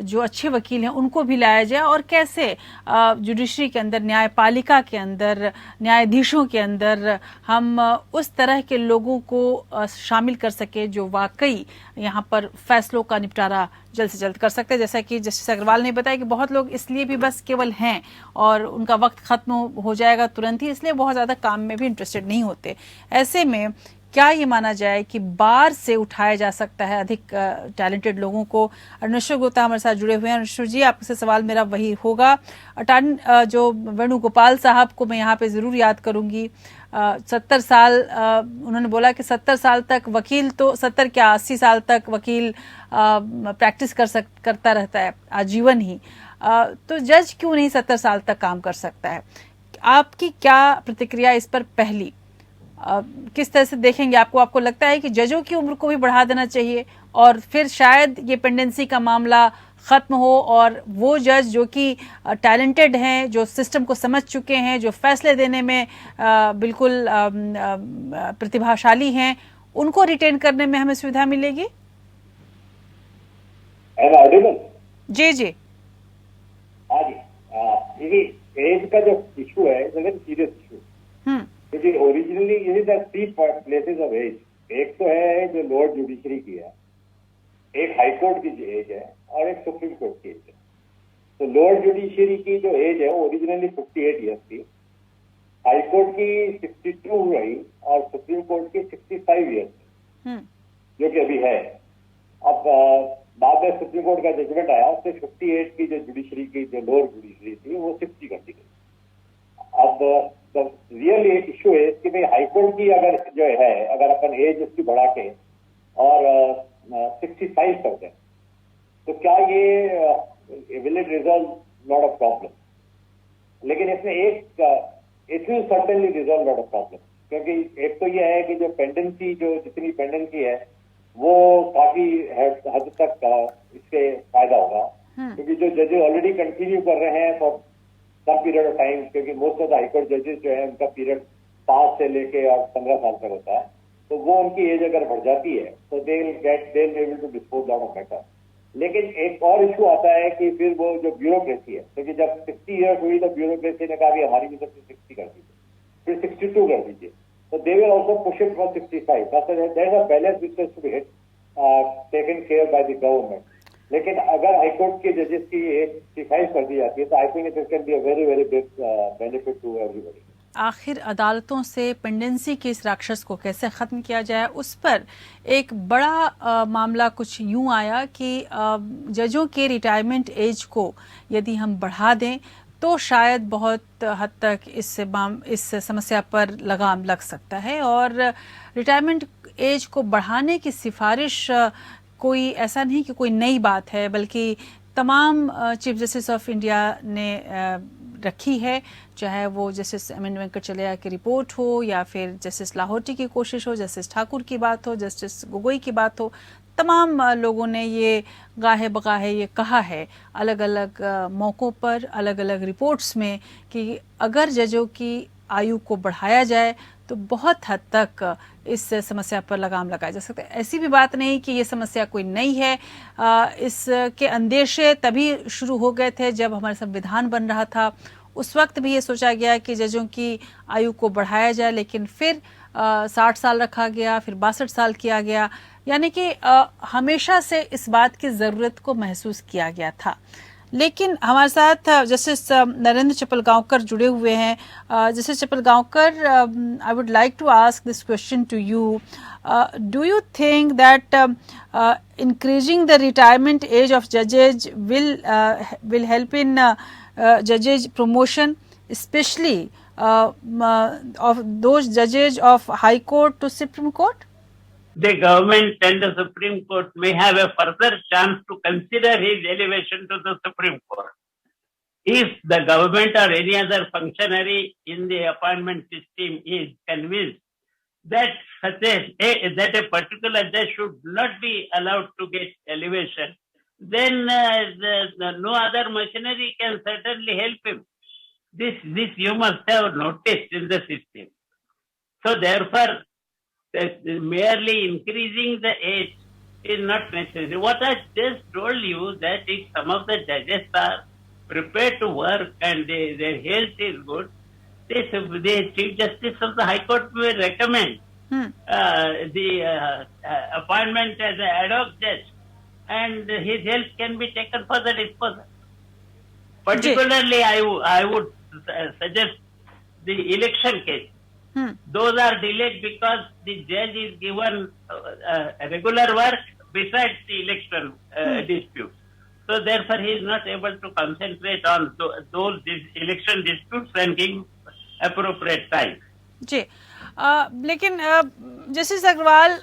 जो अच्छे वकील हैं, उनको भी लाया जाए, और कैसे जुडिशरी के अंदर, न्यायपालिका के अंदर, न्यायाधीशों के अंदर हम उस तरह के लोगों को शामिल कर सके जो वाकई यहाँ पर फैसलों का निपटारा जल्द से जल्द कर सकते हैं। जैसा कि जस्टिस अग्रवाल ने बताया कि बहुत लोग इसलिए भी बस केवल हैं और उनका वक्त खत्म हो जाएगा तुरंत ही, इसलिए बहुत ज़्यादा काम में भी इंटरेस्टेड नहीं होते। ऐसे में क्या ये माना जाए कि बार से उठाया जा सकता है अधिक टैलेंटेड लोगों को? अरुणेश्वर गुप्ता हमारे साथ जुड़े हुए हैं। अरुणेश्वर जी, आपसे सवाल मेरा वही होगा। अटॉर्नी जो वेणुगोपाल साहब को मैं यहाँ पे ज़रूर याद करूँगी। 70 साल उन्होंने बोला कि 70 साल तक वकील, तो 70 क्या 80 साल तक वकील प्रैक्टिस करता रहता है आजीवन ही, तो जज क्यों नहीं 70 साल तक काम कर सकता है? आपकी क्या प्रतिक्रिया इस पर? पहली, किस तरह से देखेंगे? आपको लगता है कि जजों की उम्र को भी बढ़ा देना चाहिए और फिर शायद ये पेंडेंसी का मामला खत्म हो और वो जज जो कि टैलेंटेड हैं, जो सिस्टम को समझ चुके हैं, जो फैसले देने में बिल्कुल प्रतिभाशाली हैं, उनको रिटेन करने में हमें सुविधा मिलेगी? जी जी हाँ जी, एज का जो इशू है वेरी सीरियस इशू, क्योंकि ओरिजिनली ये द 3 प्लेसेस ऑफ एज। एक तो है जो लोअर जुडिशरी की है, एक हाई कोर्ट की जो एज है और एक सुप्रीम कोर्ट की एज है। तो लोअर जुडिशरी की जो एज है वो ओरिजिनली 58 ईयर्स थी, हाई कोर्ट की 62 रही और सुप्रीम कोर्ट की 65 ईयर्स जो कि अभी है। अब बाद में सुप्रीम कोर्ट का जजमेंट आया, उससे 58 की जो जुडिशरी की जो लोअर जुडिशरी थी वो 60 कर दी गई। अब रियल इशू है कि भाई हाईकोर्ट की अगर जो है, अगर अपन एज उसकी बढ़ा के और 65 कर दें तो क्या ये will it resolve lot of problem? लेकिन इसमें it will certainly resolve lot of problem, क्योंकि एक तो ये है कि जो पेंडेंसी, जो जितनी पेंडेंसी है वो काफी हद तक इससे फायदा होगा, क्योंकि जो जजेस ऑलरेडी कंटिन्यू कर रहे हैं for some period of time, क्योंकि मोस्ट ऑफ द हाईकोर्ट जजेस जो है उनका पीरियड 5 से लेके और 15 साल तक होता है, तो वो उनकी एज अगर बढ़ जाती है तो they will able to dispose lot of matter. लेकिन एक और इशू आता है कि फिर वो जो ब्यूरोक्रेसी है, क्योंकि जब 60 ईयर्स हुई तो ब्यूरोक्रेसी ने कहा कि हमारी भी सबसे 60 कर दीजिए, फिर 62 कर दीजिए, तो they will also push it for 65। There is a balance which has to be taken care by the government. लेकिन अगर हाईकोर्ट के जजेस की एज सिफारिश कर दी जाती है तो I think it can be a very very big benefit to everybody. आखिर अदालतों से पेंडेंसी के इस राक्षस को कैसे खत्म किया जाए, उस पर एक बड़ा मामला कुछ यूं आया कि जजों के रिटायरमेंट एज को यदि हम बढ़ा दें तो शायद बहुत हद तक इस समस्या पर लगाम लग सकता है। और रिटायरमेंट एज को बढ़ाने की सिफारिश कोई ऐसा नहीं कि कोई नई बात है, बल्कि तमाम चीफ जस्टिस ऑफ इंडिया ने रखी है, चाहे वो जस्टिस एम.एन. वेंकटचलैया की रिपोर्ट हो या फिर जस्टिस लाहौटी की कोशिश हो, जस्टिस ठाकुर की बात हो, जस्टिस गोगोई की बात हो। तमाम लोगों ने ये गाहे बगाहे ये कहा है अलग अलग मौक़ों पर, अलग अलग रिपोर्ट्स में कि अगर जजों की आयु को बढ़ाया जाए तो बहुत हद तक इस समस्या पर लगाम लगाया जा सकता है। ऐसी भी बात नहीं कि ये समस्या कोई नई है। इसके अंदेशे तभी शुरू हो गए थे जब हमारा संविधान बन रहा था। उस वक्त भी ये सोचा गया कि जजों की आयु को बढ़ाया जाए, लेकिन फिर 60 साल रखा गया, फिर 62 साल किया गया। यानी कि हमेशा से इस बात की ज़रूरत को महसूस किया गया था। लेकिन हमारे साथ जस्टिस नरेंद्र चपलगांवकर जुड़े हुए हैं। Justice Chapalgaonkar, I would like to ask this question to you. Do you think that increasing the retirement age of judges will help in judges promotion, especially of those judges of High Court to Supreme Court? The government and the Supreme Court may have a further chance to consider his elevation to the Supreme Court. If the government or any other functionary in the appointment system is convinced that that a particular judge should not be allowed to get elevation, then no other machinery can certainly help him. This you must have noticed in the system. So therefore, merely increasing the age is not necessary. What I just told you, that if some of the judges are prepared to work and their health is good, the Chief Justice of the High Court will recommend the appointment as an ad hoc judge, and his health can be taken for the disposal. Particularly, I would suggest the election case. Those are delayed because the judge is given regular work besides the election disputes. So therefore, he is not able to concentrate on those election disputes and give appropriate time. जी, लेकिन justice Agarwal,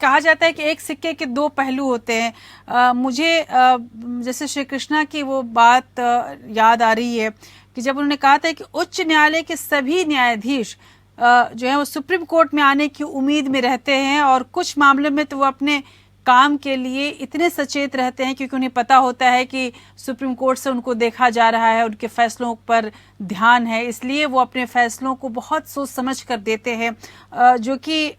कहा जाता है कि एक सिक्के के दो पहलू होते हैं। मुझे जैसे श्री कृष्णा की वो बात याद आ रही है कि जब उन्होंने कहा था कि उच्च न्यायालय के सभी न्यायाधीश जो है वो सुप्रीम कोर्ट में आने की उम्मीद में रहते हैं, और कुछ मामलों में तो वो अपने काम के लिए इतने सचेत रहते हैं क्योंकि उन्हें पता होता है कि सुप्रीम कोर्ट से उनको देखा जा रहा है, उनके फैसलों पर ध्यान है, इसलिए वो अपने फैसलों को बहुत सोच समझ कर देते हैं। जो कि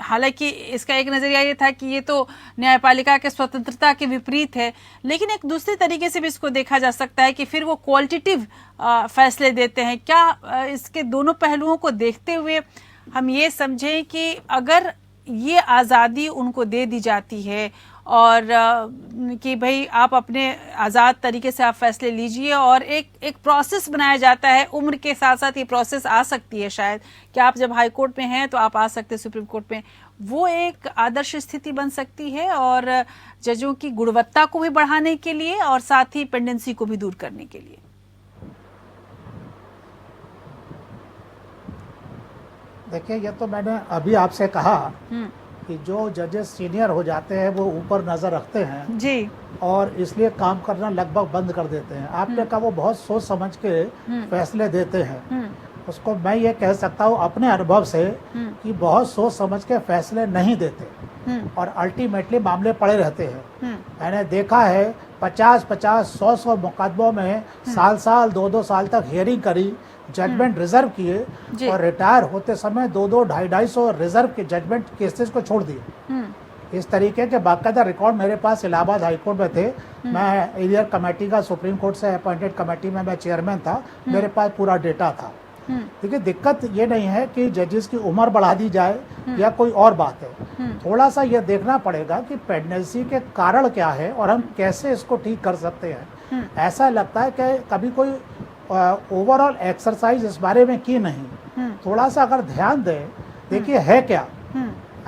हालांकि इसका एक नजरिया ये था कि ये तो न्यायपालिका के स्वतंत्रता के विपरीत है, लेकिन एक दूसरे तरीके से भी इसको देखा जा सकता है कि फिर वो क्वालिटेटिव फैसले देते हैं। क्या इसके दोनों पहलुओं को देखते हुए हम ये समझें कि अगर ये आज़ादी उनको दे दी जाती है और कि भाई आप अपने आज़ाद तरीके से आप फैसले लीजिए, और एक प्रोसेस बनाया जाता है, उम्र के साथ साथ ये प्रोसेस आ सकती है शायद कि आप जब हाई कोर्ट में हैं तो आप आ सकते हैं सुप्रीम कोर्ट में, वो एक आदर्श स्थिति बन सकती है और जजों की गुणवत्ता को भी बढ़ाने के लिए और साथ ही पेंडेंसी को भी दूर करने के लिए। देखिए, ये तो मैंने अभी आपसे कहा कि जो जजेस सीनियर हो जाते हैं वो ऊपर नज़र रखते हैं जी, और इसलिए काम करना लगभग बंद कर देते हैं। आपने कहा वो बहुत सोच समझ के फैसले देते हैं, उसको मैं ये कह सकता हूँ अपने अनुभव से कि बहुत सोच समझ के फैसले नहीं देते और अल्टीमेटली मामले पड़े रहते हैं। मैंने देखा है 50-50, 100-100 मुकदमों में साल 2-2 साल तक हियरिंग करी, जजमेंट रिजर्व किए और रिटायर होते समय 200, 250 रिजर्व के जजमेंट केसेस को छोड़ दिए। इस तरीके के बाकायदा रिकॉर्ड मेरे पास इलाहाबाद हाईकोर्ट में थे। मैं एरियर कमेटी का सुप्रीम कोर्ट से अपॉइंटेड कमेटी में मैं चेयरमैन था, मेरे पास पूरा डेटा था। देखिए दिक्कत ये नहीं है कि जजेस की उम्र बढ़ा दी जाए या कोई और बात है, थोड़ा सा ये देखना पड़ेगा कि प्रेगनेंसी के कारण क्या है और हम कैसे इसको ठीक कर सकते हैं। ऐसा लगता है कि कभी कोई ओवरऑल एक्सरसाइज इस बारे में की नहीं, थोड़ा सा अगर ध्यान दें, देखिए है क्या,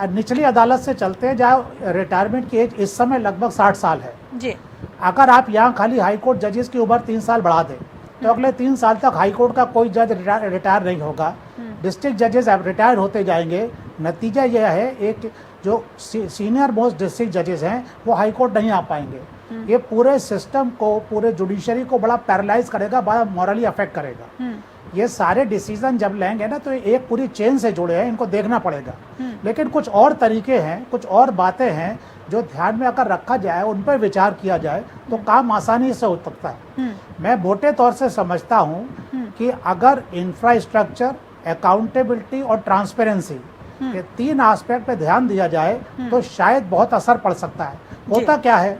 निचली अदालत से चलते हैं जहाँ रिटायरमेंट की एज इस समय लगभग 60 साल है जी। अगर आप यहाँ खाली हाई कोर्ट जजेस की उम्र 3 साल बढ़ा दें तो अगले 3 साल तक हाई कोर्ट का कोई जज रिटायर नहीं होगा, डिस्ट्रिक्ट जजेस अब रिटायर होते जाएंगे। नतीजा यह है एक जो सीनियर मोस्ट डिस्ट्रिक्ट जजेस हैं वो हाई कोर्ट नहीं आ पाएंगे। ये पूरे सिस्टम को, पूरे जुडिशरी को बड़ा पैरालाइज करेगा, बड़ा मॉरली अफेक्ट करेगा। ये सारे डिसीजन जब लेंगे ना तो एक पूरी चेन से जुड़े हैं, इनको देखना पड़ेगा। लेकिन कुछ और तरीके हैं, कुछ और बातें हैं जो ध्यान में अगर रखा जाए, उन पर विचार किया जाए तो काम आसानी से हो सकता है। मैं मोटे तौर से समझता हूँ कि अगर इंफ्रास्ट्रक्चर, अकाउंटेबिलिटी और ट्रांसपेरेंसी ये 3 एस्पेक्ट पे ध्यान दिया जाए तो शायद बहुत असर पड़ सकता है। होता क्या है,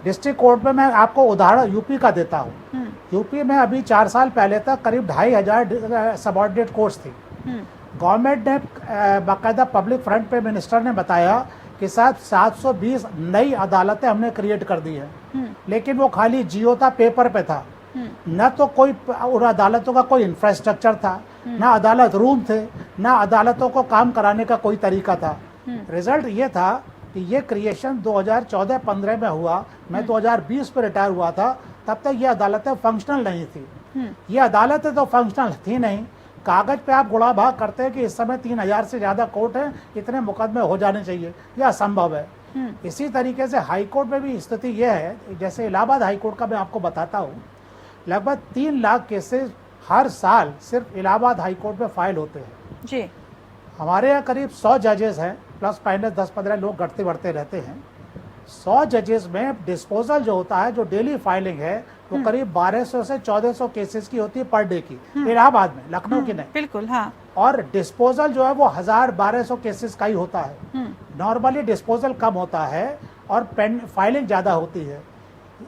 डिस्ट्रिक्ट कोर्ट में मैं आपको उदाहरण यूपी का देता हूँ। यूपी में अभी 4 साल पहले तक करीब 2500 सबऑर्डिनेट कोर्ट्स थी। गवर्नमेंट ने बाकायदा पब्लिक फ्रंट पे मिनिस्टर ने बताया कि साथ 720 नई अदालतें हमने क्रिएट कर दी है, लेकिन वो खाली जियो था, पेपर पे था, न तो कोई उन अदालतों का कोई इंफ्रास्ट्रक्चर था, ना अदालत रूम थे, ना अदालतों को काम कराने का कोई तरीका था। रिजल्ट ये था कि ये क्रिएशन 2014-15 में हुआ। मैं 2020 में रिटायर हुआ था, तब तक ये अदालतें फंक्शनल नहीं थी। ये अदालतें तो फंक्शनल थी नहीं, कागज पे आप गुड़ा भाग करते हैं कि इस समय 3000 से ज़्यादा कोर्ट हैं, इतने मुकदमे हो जाने चाहिए, यह असंभव है। इसी तरीके से हाई कोर्ट में भी स्थिति यह है, जैसे इलाहाबाद हाई कोर्ट का मैं आपको बताता हूँ, लगभग 3 लाख केसेस हर साल सिर्फ इलाहाबाद हाई कोर्ट में फाइल होते हैं जी। हमारे यहाँ करीब 100 जजेस हैं, प्लस माइनस 10-15 लोग घटते बढ़ते रहते हैं। 100 जजेस में डिस्पोजल जो होता है, जो डेली फाइलिंग है, वो करीब 1200 से 1400 केसेस की होती है पर डे की, इलाहाबाद में, लखनऊ की नहीं। बिल्कुल, हाँ। और डिस्पोजल जो है वो 1000-1200 केसेस का ही होता है। नॉर्मली डिस्पोजल कम होता है और फाइलिंग ज्यादा होती है।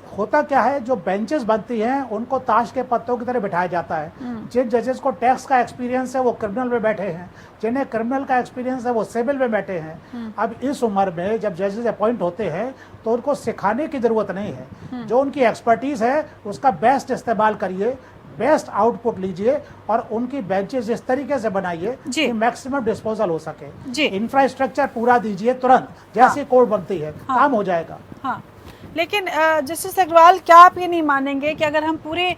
होता क्या है, जो बेंचेस बनती हैं उनको ताश के पत्तों की तरह बिठाया जाता है। जिन जजेस को टैक्स का एक्सपीरियंस है वो क्रिमिनल में बैठे हैं, जिन्हें क्रिमिनल का एक्सपीरियंस है वो सिविल में बैठे हैं। अब इस उम्र में जब जजेस अपॉइंट होते हैं तो उनको सिखाने की जरूरत नहीं है, जो उनकी एक्सपर्टीज है उसका बेस्ट इस्तेमाल करिए, बेस्ट आउटपुट लीजिए और उनकी बेंचेस इस तरीके से बनाइए कि मैक्सिमम डिस्पोजल हो सके। इंफ्रास्ट्रक्चर पूरा दीजिए तुरंत, जैसे कोर्ट बनती है, काम हो जाएगा। हाँ, लेकिन जस्टिस अग्रवाल, क्या आप ये नहीं मानेंगे कि अगर हम पूरे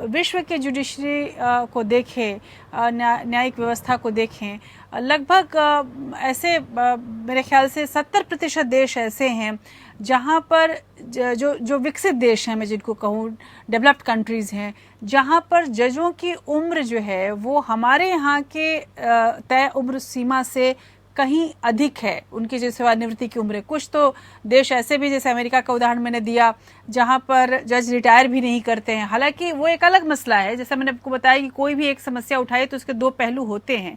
विश्व के जुडिशरी को देखें, न्यायिक व्यवस्था को देखें, लगभग ऐसे मेरे ख्याल से 70% देश ऐसे हैं जहाँ पर जो विकसित देश हैं, मैं जिनको कहूँ डेवलप्ड कंट्रीज़ हैं, जहाँ पर जजों की उम्र जो है वो हमारे यहाँ के तय उम्र सीमा से कहीं अधिक है, उनकी जो सेवानिवृत्ति की उम्र है। कुछ तो देश ऐसे भी, जैसे अमेरिका का उदाहरण मैंने दिया, जहां पर जज रिटायर भी नहीं करते हैं। हालांकि वो एक अलग मसला है, जैसे मैंने आपको बताया कि कोई भी एक समस्या उठाए तो उसके 2 पहलू होते हैं।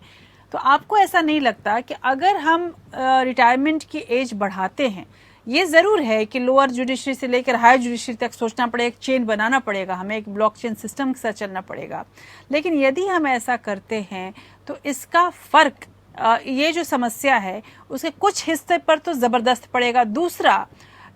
तो आपको ऐसा नहीं लगता कि अगर हम रिटायरमेंट की एज बढ़ाते हैं, ये जरूर है कि लोअर जुडिशरी से लेकर हायर जुडिशरी तक सोचना पड़ेगा, एक चेन बनाना पड़ेगा, हमें एक ब्लॉक चेन सिस्टम के साथ चलना पड़ेगा, लेकिन यदि हम ऐसा करते हैं तो इसका फर्क, ये जो समस्या है उसके कुछ हिस्से पर तो जबरदस्त पड़ेगा। दूसरा,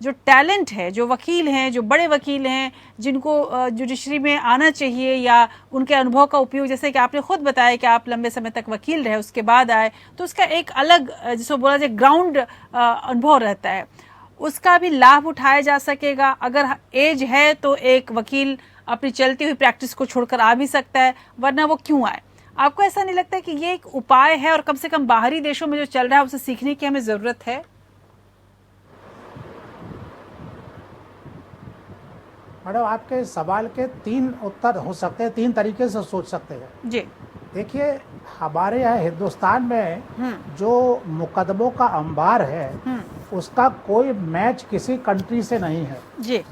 जो टैलेंट है, जो वकील हैं, जो बड़े वकील हैं, जिनको जुडिशरी में आना चाहिए या उनके अनुभव का उपयोग, जैसे कि आपने खुद बताया कि आप लंबे समय तक वकील रहे, उसके बाद आए, तो उसका एक अलग, जिसको बोला जाए, ग्राउंड अनुभव रहता है, उसका भी लाभ उठाया जा सकेगा। अगर एज है तो एक वकील अपनी चलती हुई प्रैक्टिस को छोड़कर आ भी सकता है, वरना वो क्यों आए? आपको ऐसा नहीं लगता कि ये एक उपाय है और कम से कम बाहरी देशों में जो चल रहा है उसे सीखने की हमें जरूरत है? मैडम, आपके सवाल के 3 उत्तर हो सकते हैं, 3 तरीके से सोच सकते हैं जी। देखिए, हमारे यहाँ हिंदुस्तान में जो मुकदमों का अंबार है उसका कोई मैच किसी कंट्री से नहीं है जी।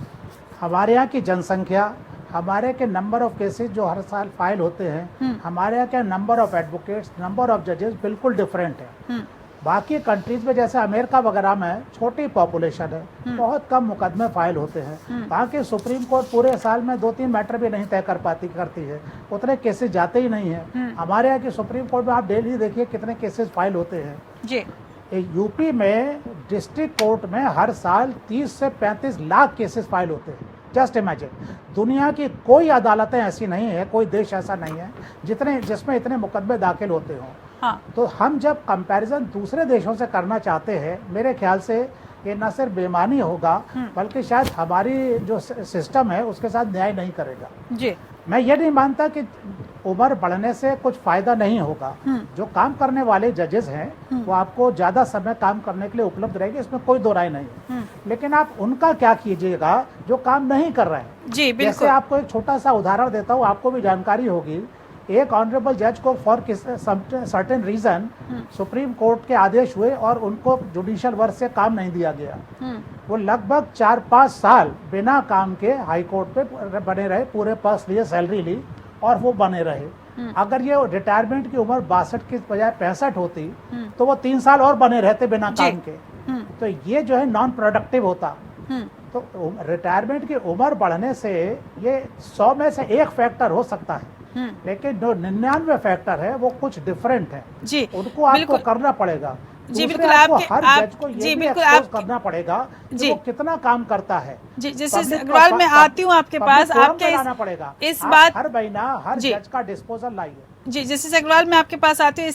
हमारे यहाँ की जनसंख्या, हमारे के नंबर ऑफ केसेस जो हर साल फाइल होते हैं, हमारे यहाँ के number of advocates, number of जजेस बिल्कुल डिफरेंट है। बाकी कंट्रीज में जैसे अमेरिका वगैरह में छोटी पॉपुलेशन है, बहुत कम मुकदमे फाइल होते हैं, वहाँ की सुप्रीम कोर्ट पूरे साल में 2-3 मैटर भी नहीं तय करती है, उतने केसेस जाते ही नहीं है। हमारे यहाँ की सुप्रीम कोर्ट में आप डेली देखिए कितने केसेस फाइल होते हैं जी। यूपी में डिस्ट्रिक्ट कोर्ट में हर साल 30 से 35 लाख केसेस फाइल होते हैं। जस्ट इमेजिन, दुनिया की कोई अदालतें ऐसी नहीं है, कोई देश ऐसा नहीं है जिसमें इतने मुकदमे दाखिल होते हों। हाँ। तो हम जब कंपैरिजन दूसरे देशों से करना चाहते हैं, मेरे ख्याल से ये न सिर्फ बेईमानी होगा बल्कि शायद हमारी जो सिस्टम है उसके साथ न्याय नहीं करेगा जी। मैं ये नहीं मानता कि उम्र बढ़ने से कुछ फायदा नहीं होगा। जो काम करने वाले जजेस हैं वो आपको ज्यादा समय काम करने के लिए उपलब्ध रहेंगे, इसमें कोई दो राय नहीं है। लेकिन आप उनका क्या कीजिएगा जो काम नहीं कर रहे हैं। जी बिल्कुल। जैसे आपको एक छोटा सा उदाहरण देता हूँ, आपको भी जानकारी होगी। एक ऑनरेबल जज को for certain reason supreme court के आदेश हुए और उनको जुडिशियल वर्क से काम नहीं दिया गया। वो लगभग 4-5 साल बिना काम के हाई कोर्ट पे बने रहे, पूरे पास लिए, सैलरी ली और वो बने रहे। अगर ये रिटायरमेंट की उम्र 62 की बजाय 65 होती तो वो 3 साल और बने रहते बिना काम के। तो ये जो है नॉन प्रोडक्टिव होता। तो रिटायरमेंट की उम्र बढ़ने से ये 100 में से एक फैक्टर हो सकता है, लेकिन जो 99 फैक्टर है वो कुछ डिफरेंट है जी, उनको आपको करना पड़ेगा। जी बिल्कुल। हर जज को ये भी एक्सपोज करना पड़ेगा कि वो कितना काम करता है। जी, जैसे अग्रवाल मैं आती हूँ आपके पास, आपके लाना पड़ेगा इस बात हर महीना हर जज का डिस्पोजल लाइए। जी, जस्टिस अग्रवाल मैं आपके पास आती हूँ,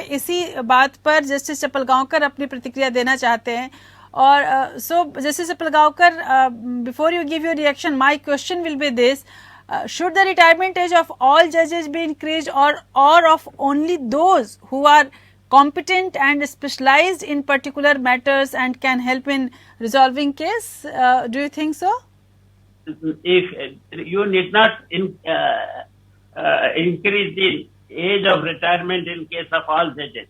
इसी बात पर जस्टिस चपलगांवकर अपनी प्रतिक्रिया देना चाहते हैं। और so Justice Chapalgaonkar, before you give your reaction, my question will be this: should the retirement age of all judges be increased, or of only those who are competent and specialized in particular matters and can help in resolving case? Do you think so? If you need not increase the age of retirement in case of all judges.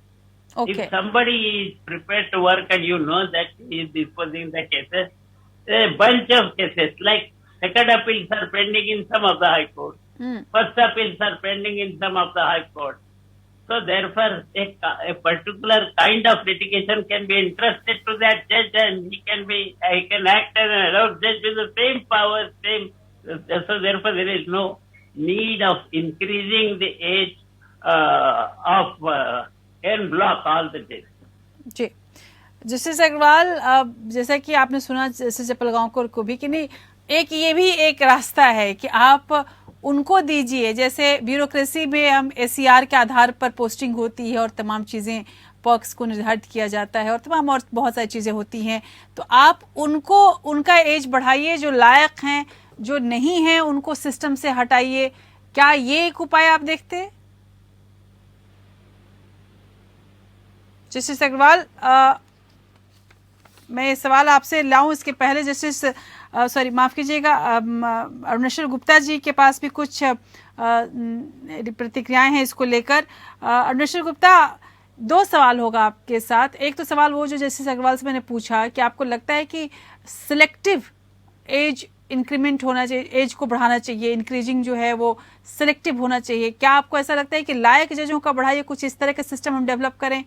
Okay. If somebody is prepared to work and you know that he is disposing the cases, a bunch of cases like second appeals are pending in some of the high courts. First appeals are pending in some of the high courts. So therefore, a particular kind of litigation can be entrusted to that judge, and he can act as an adult judge with the same powers, so therefore there is no need of increasing the age of en bloc all the days. जी, justice Agarwal, जैसा कि आपने सुना justice चपलगांवकर को भी कि नहीं, ये भी एक रास्ता है कि आप उनको दीजिए। जैसे ब्यूरोक्रेसी में हम SCR के आधार पर पोस्टिंग होती है और तमाम चीज़ें पर्क्स को निर्धारित किया जाता है और तमाम और बहुत सारी चीज़ें होती हैं, तो आप उनका एज बढ़ाइए, जो लायक हैं, जो नहीं हैं उनको सिस्टम से हटाइए। क्या ये एक उपाय आप देखते हैं? जस्टिस अग्रवाल, मैं ये सवाल आपसे लाऊं इसके पहले जस्टिस माफ कीजिएगा, अरुणेश्वर गुप्ता जी के पास भी कुछ प्रतिक्रियाएं हैं इसको लेकर। अरुणेश्वर गुप्ता, 2 सवाल होगा आपके साथ। एक तो सवाल वो जो जस्टिस अग्रवाल से मैंने पूछा कि आपको लगता है कि सिलेक्टिव एज इंक्रीमेंट होना चाहिए, एज को बढ़ाना चाहिए, इंक्रीजिंग जो है वो सिलेक्टिव होना चाहिए। क्या आपको ऐसा लगता है कि लायक जजों का बढ़ाइए, कुछ इस तरह का सिस्टम हम डेवलप करें?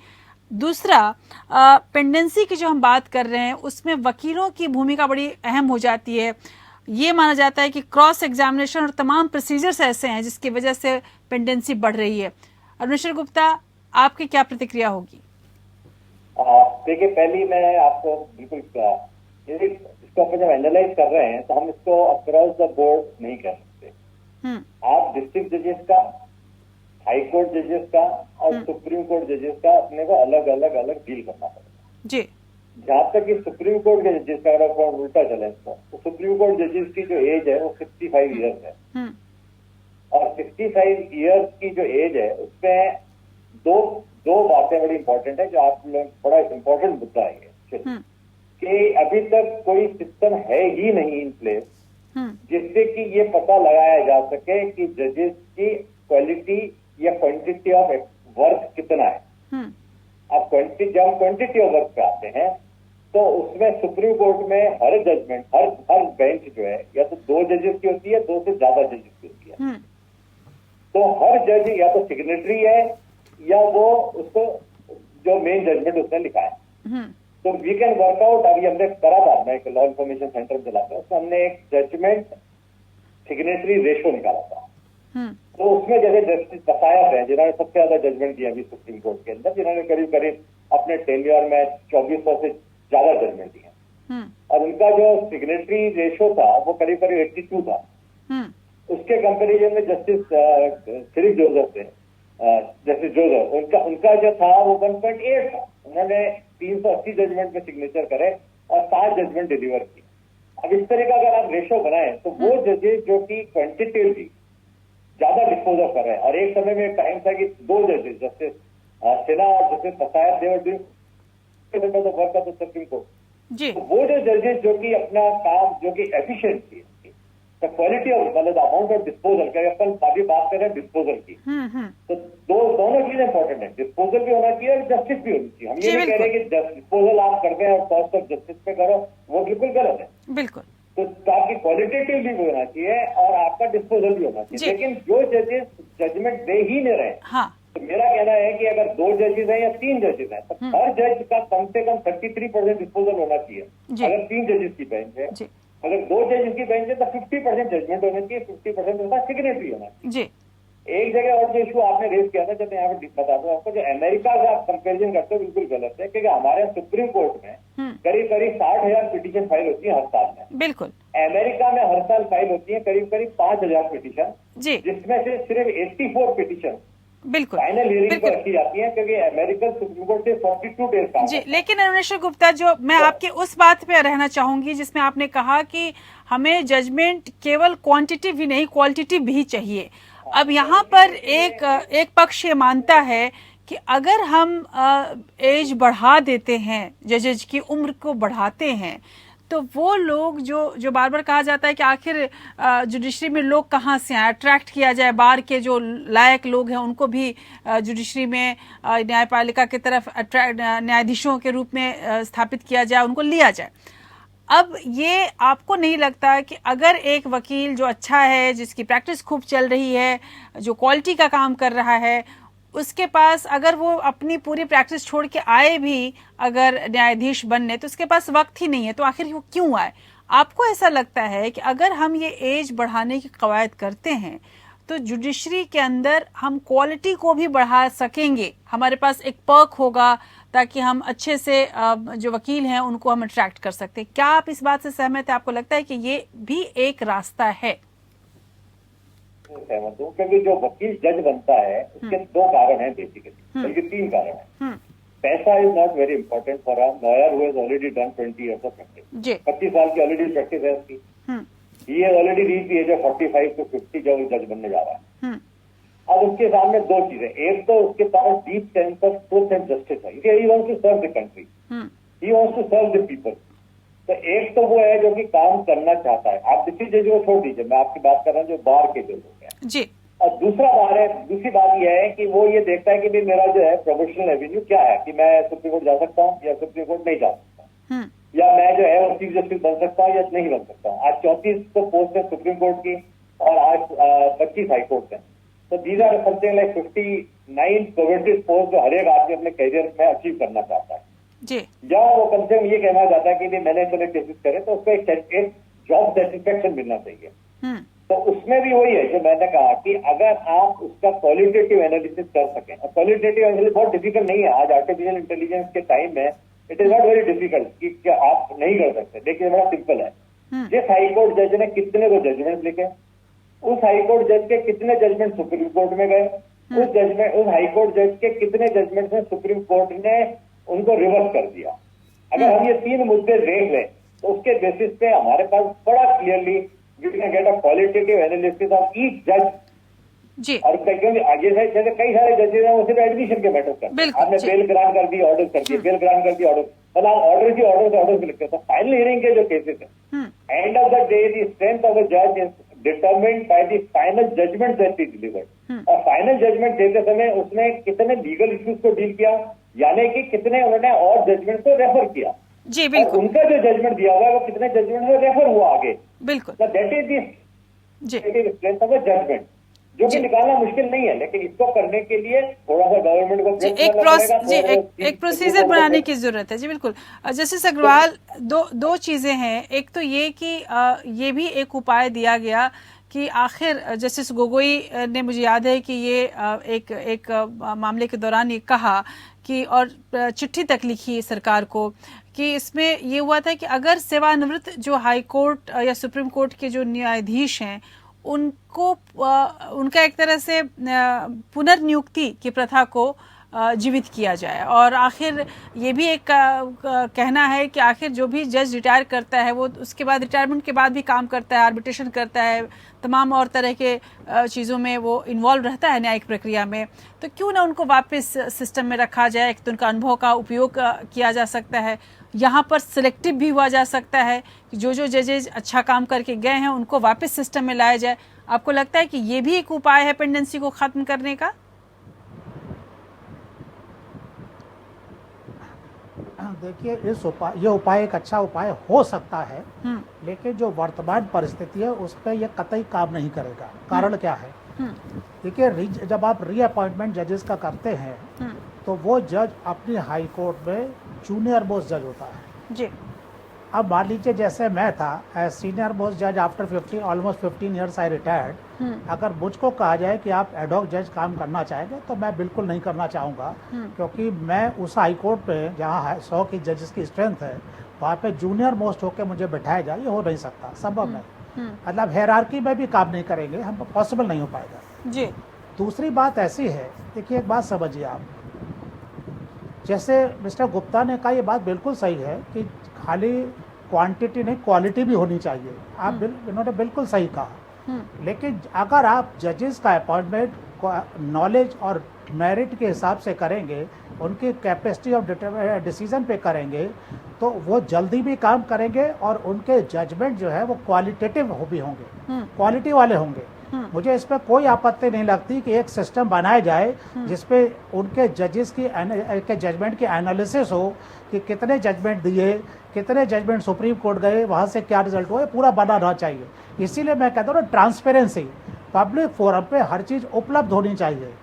दूसरा, पेंडेंसी की जो हम बात कर रहे हैं उसमें वकीलों की भूमिका बड़ी अहम हो जाती है। ये माना जाता है कि क्रॉस एग्जामिनेशन और तमाम प्रोसीजर्स ऐसे हैं जिसकी वजह से पेंडेंसी बढ़ रही है। अरुणेश्वर गुप्ता, आपकी क्या प्रतिक्रिया होगी? देखिए, पहली मैं आपको बिल्कुल इसको अपन जब एनालाइज कर रहे हैं तो हम इसको अक्रॉस द बोर्ड नहीं कर सकते। आप डिस्ट्रिक्ट जजेस का, हाई कोर्ट जजेस का और सुप्रीम कोर्ट जजेस का अपने को अलग डील करना पड़ेगा जी। जहाँ तक कि सुप्रीम कोर्ट के जजेस का अगर उल्टा चले तो सुप्रीम कोर्ट जजेस की जो एज है वो 65 ईयर्स है और 65 ईयर्स की जो एज है उसमें दो बातें बड़ी इंपॉर्टेंट है जो आप लोग बड़ा इंपॉर्टेंट मुद्दा है कि अभी तक कोई सिस्टम है ही नहीं इन प्लेस जिससे कि ये पता लगाया जा सके कि जजेस की क्वालिटी या क्वांटिटी ऑफ वर्क कितना है। अब जब क्वांटिटी ऑफ वर्क पे आते हैं तो उसमें सुप्रीम कोर्ट में हर जजमेंट, हर बेंच जो है या तो 2 जजेस की होती है, 2 से ज्यादा जजेस की होती है। तो हर जज या तो सिग्नेटरी है या वो उसको जो मेन जजमेंट उसने लिखा है। तो वी कैन वर्कआउट, अभी हमने करा था, मैं एक लॉ इन्फॉर्मेशन सेंटर चलाता हूँ, उसमें हमने एक जजमेंट सिग्नेचरी रेशो निकाला था। तो उसमें जैसे जस्टिस बसायत है जिन्होंने सबसे ज्यादा जजमेंट दिया अभी सुप्रीम कोर्ट के अंदर, जिन्होंने करीब करीब अपने टेन्योर में 2400 से ज्यादा जजमेंट दिए, और उनका जो सिग्नेटरी रेशो था वो करीब करीब 82 था। उसके कंपेरिजन में जस्टिस सिरिल जोसेफ थे, जस्टिस जोसेफ, उनका जो था वो 1.8 था। उन्होंने 380 जजमेंट में सिग्नेचर करे और 7 जजमेंट डिलीवर किए। अब इस तरह का अगर आप रेशो बनाए तो वो जजेस जो कि क्वांटिटेटिवली ज्यादा डिस्पोजल कर रहे हैं, और एक समय में एक टाइम था कि 2 जजेस जस्टिस सिन्हा और Justice Basayat they were work of the Supreme Court, तो वो जो जजेस जो कि अपना काम जो कि एफिशिएंसी द क्वालिटी ऑफ मतलब अमाउंट ऑफ डिस्पोजल का, अपन अभी बात कर रहे हैं डिस्पोजल की, तो दोनों चीजें इंपॉर्टेंट है, डिस्पोजल भी होना चाहिए और जस्टिस भी होनी चाहिए। हम ये नहीं कह रहे कि डिस्पोजल आप करते हैं और कॉस्ट ऑफ जस्टिस पे करो, वो बिल्कुल गलत है। बिल्कुल। तो ताकि क्वालिटेटिव भी होना चाहिए और आपका डिस्पोजल भी होना चाहिए। लेकिन जो जजेस जजमेंट दे ही नहीं रहे, तो मेरा कहना है कि अगर 2 जजेस हैं या 3 जजेस हैं, तो हर जज का कम से कम 33% डिस्पोजल होना चाहिए। अगर 3 जजेस की बेंच है, अगर 2 जजेस की बेंच है तो 50% जजमेंट होना चाहिए, 50% उसका सिग्नेचरी होना चाहिए। एक जगह और जो इशू आपने रेज किया था, जब मैं यहाँ पे बता दूं आपको, जो अमेरिका का आप कंपेरिजन करते हो बिल्कुल गलत है, क्योंकि हमारे सुप्रीम कोर्ट में करीब करीब 60,000 पिटीशन फाइल होती है हर साल में। बिल्कुल। अमेरिका में हर साल फाइल होती है करीब करीब 5,000 पिटीशन, जिसमें से सिर्फ 84 पिटीशन बिल्कुल फाइनल हियरिंग पर रखी जाती है, क्योंकि अमेरिकन सुप्रीम कोर्ट से 42 डेज का जी। लेकिन अरुणेश्वर गुप्ता, जो मैं आपके उस बात पे रहना चाहूंगी जिसमें आपने कहा कि हमें जजमेंट केवल क्वांटिटिव ही नहीं क्वालिटेटिव भी चाहिए। अब यहाँ पर एक पक्ष ये मानता है कि अगर हम एज बढ़ा देते हैं, जजेज की उम्र को बढ़ाते हैं, तो वो लोग जो बार बार कहा जाता है कि आखिर जुडिशरी में लोग कहाँ से आए, अट्रैक्ट किया जाए, बाहर के जो लायक लोग हैं उनको भी जुडिशरी में न्यायपालिका की तरफ न्यायाधीशों के रूप में स्थापित किया जाए, उनको लिया जाए। अब ये आपको नहीं लगता कि अगर एक वकील जो अच्छा है, जिसकी प्रैक्टिस खूब चल रही है, जो क्वालिटी का काम कर रहा है, उसके पास अगर वो अपनी पूरी प्रैक्टिस छोड़ के आए भी अगर न्यायाधीश बनने, तो उसके पास वक्त ही नहीं है, तो आखिर वो क्यों आए? आपको ऐसा लगता है कि अगर हम ये एज बढ़ाने की कवायद करते हैं तो जुडिशरी के अंदर हम क्वालिटी को भी बढ़ा सकेंगे, हमारे पास एक पर्क होगा ताकि हम अच्छे से जो वकील हैं उनको हम अट्रैक्ट कर सकते हैं? क्या आप इस बात से सहमत है? आपको लगता है कि ये भी एक रास्ता है? सहमत हूँ, क्योंकि जो वकील जज बनता है उसके 2 कारण हैं बेसिकली, बल्कि 3 कारण हैं। पैसा is not very important for a lawyer who has already done 20 years of practice. 25 साल की ऑलरेडी प्रैक्टिस है उसकी। He has already reach the age of 45 to 50 जब वो जज बनने जा रहा है। अब उसके सामने 2 चीजें, एक तो उसके पास deep sense of truth and justice है, he wants to serve the country, he wants to serve the people. तो एक तो वो है जो कि काम करना चाहता है। आप किसी जज को छोड़ दीजिए, मैं आपकी बात कर रहा हूँ जो बार के जो लोग हैं जी। और दूसरी बात यह है कि वो ये देखता है कि भाई मेरा जो है प्रोफेशनल एवेन्यू क्या है, कि मैं सुप्रीम कोर्ट जा सकता हूँ या सुप्रीम कोर्ट नहीं जा सकता, या मैं जो है वो चीफ जस्टिस बन सकता हूँ या नहीं बन सकता हूँ। आज 34 तो पोस्ट है सुप्रीम कोर्ट की और आज 25 हाई कोर्ट है, तो these are something like 59 coveted post जो हर एक आदमी अपने करियर में अचीव करना चाहता है जी। या वो कम से कम ये कहना चाहता है कि मैंने इतने केसेस करे, तो उसको एक जॉब सेटिस्फेक्शन मिलना चाहिए। तो उसमें भी वही है जो मैंने कहा कि अगर आप उसका क्वालिटेटिव एनालिसिस कर सकें, और क्वालिटेटिव एनालिसिस बहुत डिफिकल्ट नहीं है आज आर्टिफिशियल इंटेलिजेंस के टाइम में, it is not very difficult कि आप नहीं कर सकते, लेकिन बड़ा सिंपल है। जिस हाईकोर्ट जज ने कितने को जजमेंट लिखे, उस हाईकोर्ट जज के कितने जजमेंट सुप्रीम कोर्ट में गए, उस हाईकोर्ट जज के कितने जजमेंट में सुप्रीम कोर्ट ने उनको रिवर्स कर दिया। अगर हम ये 3 मुद्दे देख लें तो उसके बेसिस पे हमारे पास बड़ा clearly we can get a qualitative analysis of each जज जी। और क्योंकि जैसे कई सारे जजेस हैं वो सिर्फ एडमिशन के मैटर करते हैं, आपने बेल ग्रांट कर दी, ऑर्डर कर दिए, बेल ग्रांट कर दी, ऑर्डर, मतलब ऑर्डर की ऑर्डर भी लिखते हैं। तो फाइनल हियरिंग के जो केसेस हैं, end of the day the strength of a जज is determined by the final judgement that is delivered. और फाइनल जजमेंट देते समय उसने कितने लीगल इश्यूज को डील किया, यानी कि कितने उन्होंने और जजमेंट को रेफर किया जी। बिल्कुल। उनका जो जजमेंट दिया हुआ है वो कितने जजमेंट में रेफर हुआ आगे, बिल्कुल। That is the strength of a judgement. जो कि निकालना मुश्किल नहीं है, लेकिन इसको करने के लिए थोड़ा सा गवर्नमेंट को एक प्रोसीजर बनाने की जरूरत है। जी बिल्कुल। जस्टिस अग्रवाल, दो चीजें हैं। एक तो ये कि ये भी एक उपाय दिया गया कि आखिर जस्टिस गोगोई ने, मुझे याद है कि ये एक मामले के दौरान ये कहा कि, और चिट्ठी तक लिखी सरकार को, कि इसमें ये हुआ था कि अगर सेवानिवृत्त जो हाई कोर्ट या सुप्रीम कोर्ट के जो न्यायाधीश हैं उनको उनका एक तरह से पुनर्नियुक्ति की प्रथा को जीवित किया जाए। और आखिर ये भी एक कहना है कि आखिर जो भी जज रिटायर करता है वो उसके बाद, रिटायरमेंट के बाद भी काम करता है, आर्बिट्रेशन करता है, तमाम और तरह के चीज़ों में वो इन्वॉल्व रहता है न्यायिक प्रक्रिया में। तो क्यों ना उनको वापस सिस्टम में रखा जाए। एक तो उनका अनुभव का उपयोग किया जा सकता है, यहाँ पर सिलेक्टिव भी हुआ जा सकता है कि जो जजेज अच्छा काम करके गए हैं उनको वापस सिस्टम में लाया जाए। आपको लगता है कि ये भी एक उपाय है पेंडेंसी को खत्म करने का? देखिए, ये उपाय एक अच्छा उपाय हो सकता है, लेकिन जो वर्तमान परिस्थिति है उस पर यह कतई काम नहीं करेगा। कारण क्या है? देखिए, जब आप रीअपॉइंटमेंट जजेस का करते हैं तो वो जज अपनी हाई कोर्ट में जूनियर मोस्ट जज होता है जी। अब मान लीजिए जैसे मैं था एज सीनियर मोस्ट जज after almost 15 years I retired, अगर मुझको कहा जाए कि आप एडहॉक जज काम करना चाहेंगे तो मैं बिल्कुल नहीं करना चाहूँगा, क्योंकि मैं उस हाई कोर्ट पे जहाँ 100 की जजेस की स्ट्रेंथ है वहाँ पे जूनियर मोस्ट होकर मुझे बैठाया जाए, ये हो नहीं सकता, संभव नहीं। मतलब हेरारकी में भी काम नहीं करेंगे हम, पॉसिबल नहीं हो पाएगा जी। दूसरी बात ऐसी है, देखिए एक बात समझिए आप, जैसे मिस्टर गुप्ता ने कहा, ये बात बिल्कुल सही है कि खाली क्वांटिटी नहीं क्वालिटी भी होनी चाहिए। आप इन्होंने बिल्कुल सही कहा, लेकिन अगर आप जजेस का अपॉइंटमेंट नॉलेज और मेरिट के हिसाब से करेंगे, उनकी कैपेसिटी ऑफ डिसीजन पे करेंगे, तो वो जल्दी भी काम करेंगे और उनके जजमेंट जो है वो क्वालिटेटिव भी होंगे, क्वालिटी वाले होंगे। मुझे इस पर कोई आपत्ति नहीं लगती कि एक सिस्टम बनाया जाए जिसपे उनके जजेस की जजमेंट की एनालिसिस हो कि कितने जजमेंट दिए, कितने जजमेंट सुप्रीम कोर्ट गए, वहाँ से क्या रिजल्ट हुआ, पूरा बनाना चाहिए। इसीलिए मैं कहता हूँ ना, ट्रांसपेरेंसी, पब्लिक फोरम पे हर चीज़ उपलब्ध होनी चाहिए।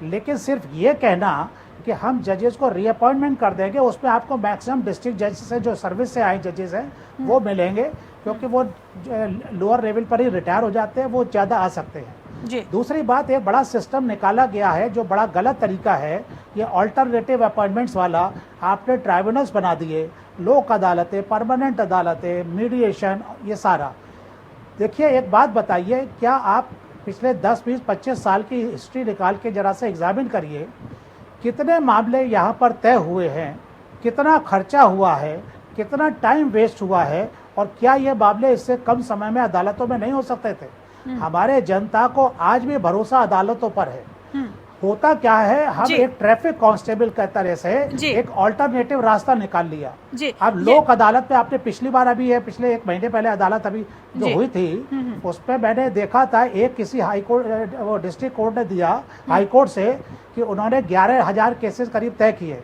लेकिन सिर्फ ये कहना कि हम जजेस को रीअपॉइंटमेंट कर देंगे, उसमें आपको मैक्सिमम डिस्ट्रिक्ट जज से जो सर्विस से आए जजेस हैं वो मिलेंगे, क्योंकि वो लोअर लेवल पर ही रिटायर हो जाते हैं, वो ज़्यादा आ सकते हैं जी। दूसरी बात, एक बड़ा सिस्टम निकाला गया है जो बड़ा गलत तरीका है, ये ऑल्टरनेटिव अपॉइंटमेंट्स वाला। आपने ट्राइब्यूनल्स बना दिए, लोक अदालतें, परमानेंट अदालतें, मीडिएशन, ये सारा। देखिए एक बात बताइए, क्या आप पिछले 10, 20, 25 साल की हिस्ट्री निकाल के जरा से एग्जामिन करिए, कितने मामले यहाँ पर तय हुए हैं, कितना खर्चा हुआ है, कितना टाइम वेस्ट हुआ है, और क्या ये मामले इससे कम समय में अदालतों में नहीं हो सकते थे? हमारे जनता को आज भी भरोसा अदालतों पर है। होता क्या है, हम एक ट्रैफिक कांस्टेबल के तरह से एक ऑल्टरनेटिव रास्ता निकाल लिया। अब लोक अदालत पे आपने पिछली बार, अभी है पिछले 1 महीने पहले अदालत अभी जो हुई थी, उस पे मैंने देखा था एक किसी हाई कोर्ट, वो डिस्ट्रिक्ट कोर्ट ने दिया हाई कोर्ट से कि उन्होंने 11,000 केसेस करीब तय किए,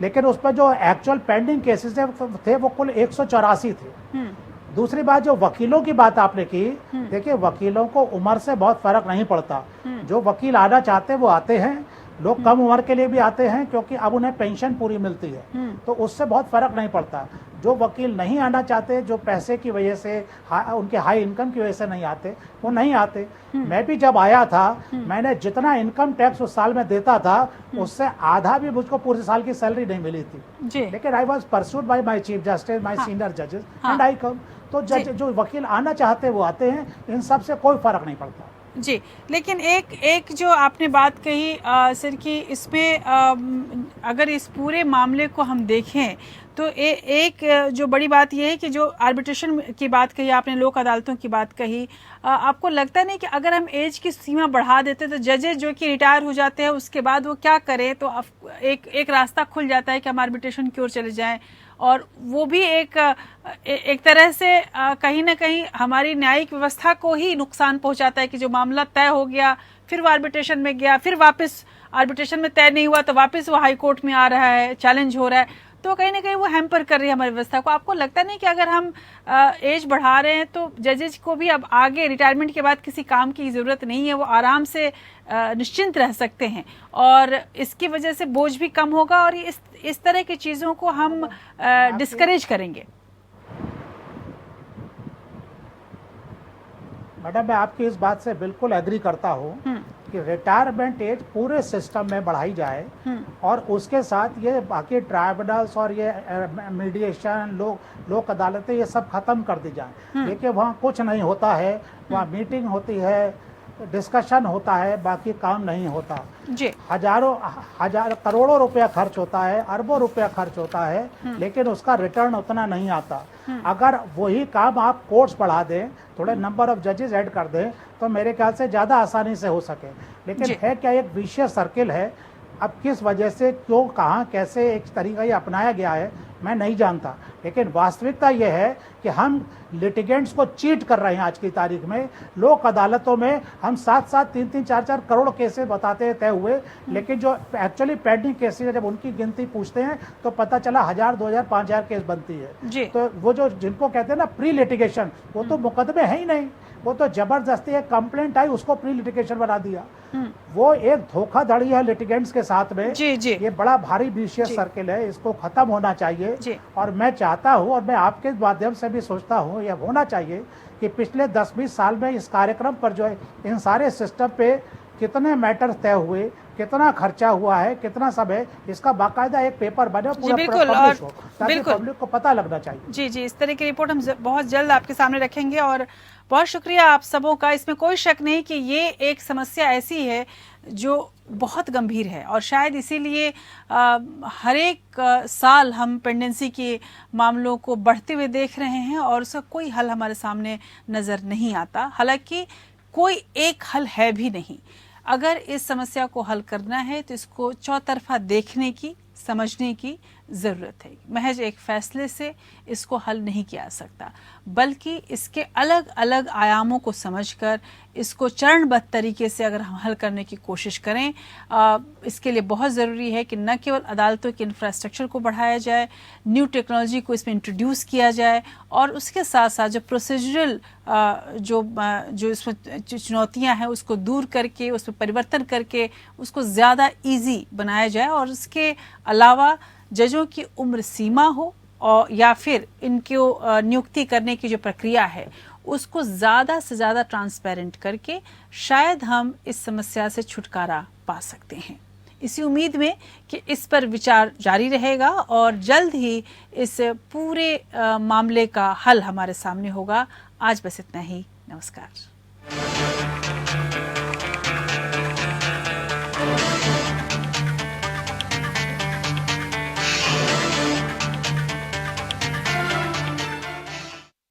लेकिन उस पर जो एक्चुअल पेंडिंग केसेस थे वो कुल 184 थे। दूसरी बात, जो वकीलों की बात आपने की, देखिए वकीलों को उम्र से बहुत फर्क नहीं पड़ता। जो वकील आना चाहते हैं वो आते हैं, लोग कम उम्र के लिए भी आते हैं क्योंकि अब उन्हें पेंशन पूरी मिलती है, तो उससे बहुत फर्क नहीं पड़ता। जो वकील नहीं आना चाहते, जो पैसे की वजह से, उनके हाई इनकम की वजह से नहीं आते, वो नहीं आते। मैं भी जब आया था, मैंने जितना इनकम टैक्स उस साल में देता था उससे आधा भी मुझको पूरे साल की सैलरी नहीं मिली थी, लेकिन I was pursued by my chief justice, my senior जजेस एंड आई कम। तो जो वकील आना चाहते हैं वो आते हैं, इन सब से कोई फर्क नहीं पड़ता जी। लेकिन एक जो आपने बात कही सर कि इसमें अगर इस पूरे मामले को हम देखें तो एक जो बड़ी बात यह है कि जो आर्बिट्रेशन की बात कही आपने, लोक अदालतों की बात कही, आपको लगता नहीं कि अगर हम एज की सीमा बढ़ा देते तो जजेस जो कि रिटायर हो जाते हैं उसके बाद वो क्या करें, तो एक रास्ता खुल जाता है कि हम आर्बिट्रेशन की ओर चले जाएं, और वो भी एक तरह से कहीं ना कहीं हमारी न्यायिक व्यवस्था को ही नुकसान पहुंचाता है कि जो मामला तय हो गया फिर वो आर्बिट्रेशन में गया, फिर वापस आर्बिट्रेशन में तय नहीं हुआ तो वापस वो हाई कोर्ट में आ रहा है, चैलेंज हो रहा है। तो कहीं ना कहीं वो हैम्पर कर रही है हमारी व्यवस्था को। आपको लगता नहीं कि अगर हम एज बढ़ा रहे हैं तो जजेज को भी अब आगे रिटायरमेंट के बाद किसी काम की जरूरत नहीं है, वो आराम से निश्चिंत रह सकते हैं और इसकी वजह से बोझ भी कम होगा और इस तरह की चीज़ों को हम डिस्करेज करेंगे। मैडम, मैं आपकी इस बात से बिल्कुल एग्री करता हूँ कि रिटायरमेंट एज पूरे सिस्टम में बढ़ाई जाए और उसके साथ ये बाकी ट्राइब्यूनल्स और ये मीडिएशन, लोक अदालतें, ये सब खत्म कर दी जाए। देखिए वहाँ कुछ नहीं होता है, वहाँ मीटिंग होती है, डिस्कशन होता है, बाकी काम नहीं होता जी। हजार करोड़ों रुपया खर्च होता है, अरबों रुपया खर्च होता है, लेकिन उसका रिटर्न उतना नहीं आता। अगर वही काम आप कोर्ट्स बढ़ा दें, थोड़े नंबर ऑफ जजेस ऐड कर दें, तो मेरे ख्याल से ज़्यादा आसानी से हो सके। लेकिन है क्या, एक विशियस सर्किल है। अब किस वजह से, क्यों, कहाँ, कैसे एक तरीका ये अपनाया गया है मैं नहीं जानता, लेकिन वास्तविकता ये है कि हम लिटिगेंट्स को चीट कर रहे हैं। आज की तारीख में लोक अदालतों में हम 7-7, 3-3, 4-4 करोड़ केसेस बताते हैं तय हुए, लेकिन जो एक्चुअली पेंडिंग केसेस है, जब उनकी गिनती पूछते हैं तो पता चला 1000, 2000, 5000 केस बनती है। तो वो जो जिनको कहते हैं ना प्री लिटिगेशन, वो तो मुकदमे है ही नहीं, वो तो जबरदस्ती एक कंप्लेंट आई उसको प्री लिटिगेशन बना दिया। वो एक धोखाधड़ी है लिटिगेंट्स के साथ में। जी। ये बड़ा भारी विशियस सर्किल है, इसको खत्म होना चाहिए। और मैं चाहता हूँ और मैं आपके माध्यम से भी सोचता हूँ यह होना चाहिए कि पिछले 10-20 साल में इस कार्यक्रम पर जो है, इन सारे सिस्टम पे कितने मैटर तय हुए, कितना खर्चा हुआ है, कितना सब है, इसका बाकायदा एक पेपर बने, पूरा पब्लिश हो, ताकि पब्लिक को पता लगना चाहिए। जी, इस तरह की रिपोर्ट हम बहुत जल्द आपके सामने रखेंगे और बहुत शुक्रिया आप सबों का। इसमें कोई शक नहीं कि ये एक समस्या ऐसी है जो बहुत गंभीर है और शायद इसीलिए हर एक साल हम पेंडेंसी के मामलों को बढ़ते हुए देख रहे हैं और उसका कोई हल हमारे सामने नज़र नहीं आता। हालांकि कोई एक हल है भी नहीं। अगर इस समस्या को हल करना है तो इसको चौतरफा देखने की, समझने की ज़रूरत है। महज एक फैसले से इसको हल नहीं किया जा सकता, बल्कि इसके अलग अलग आयामों को समझकर इसको चरणबद्ध तरीके से अगर हम हल करने की कोशिश करें, इसके लिए बहुत ज़रूरी है कि न केवल अदालतों के इंफ्रास्ट्रक्चर को बढ़ाया जाए, न्यू टेक्नोलॉजी को इसमें इंट्रोड्यूस किया जाए और उसके साथ साथ जो प्रोसीजरल जो इसमें चुनौतियां हैं उसको दूर करके, उसमें परिवर्तन करके उसको ज़्यादा ईजी बनाया जाए और उसके अलावा जजों की उम्र सीमा हो और या फिर इनको नियुक्ति करने की जो प्रक्रिया है उसको ज़्यादा से ज़्यादा ट्रांसपेरेंट करके शायद हम इस समस्या से छुटकारा पा सकते हैं। इसी उम्मीद में कि इस पर विचार जारी रहेगा और जल्द ही इस पूरे मामले का हल हमारे सामने होगा। आज बस इतना ही। नमस्कार।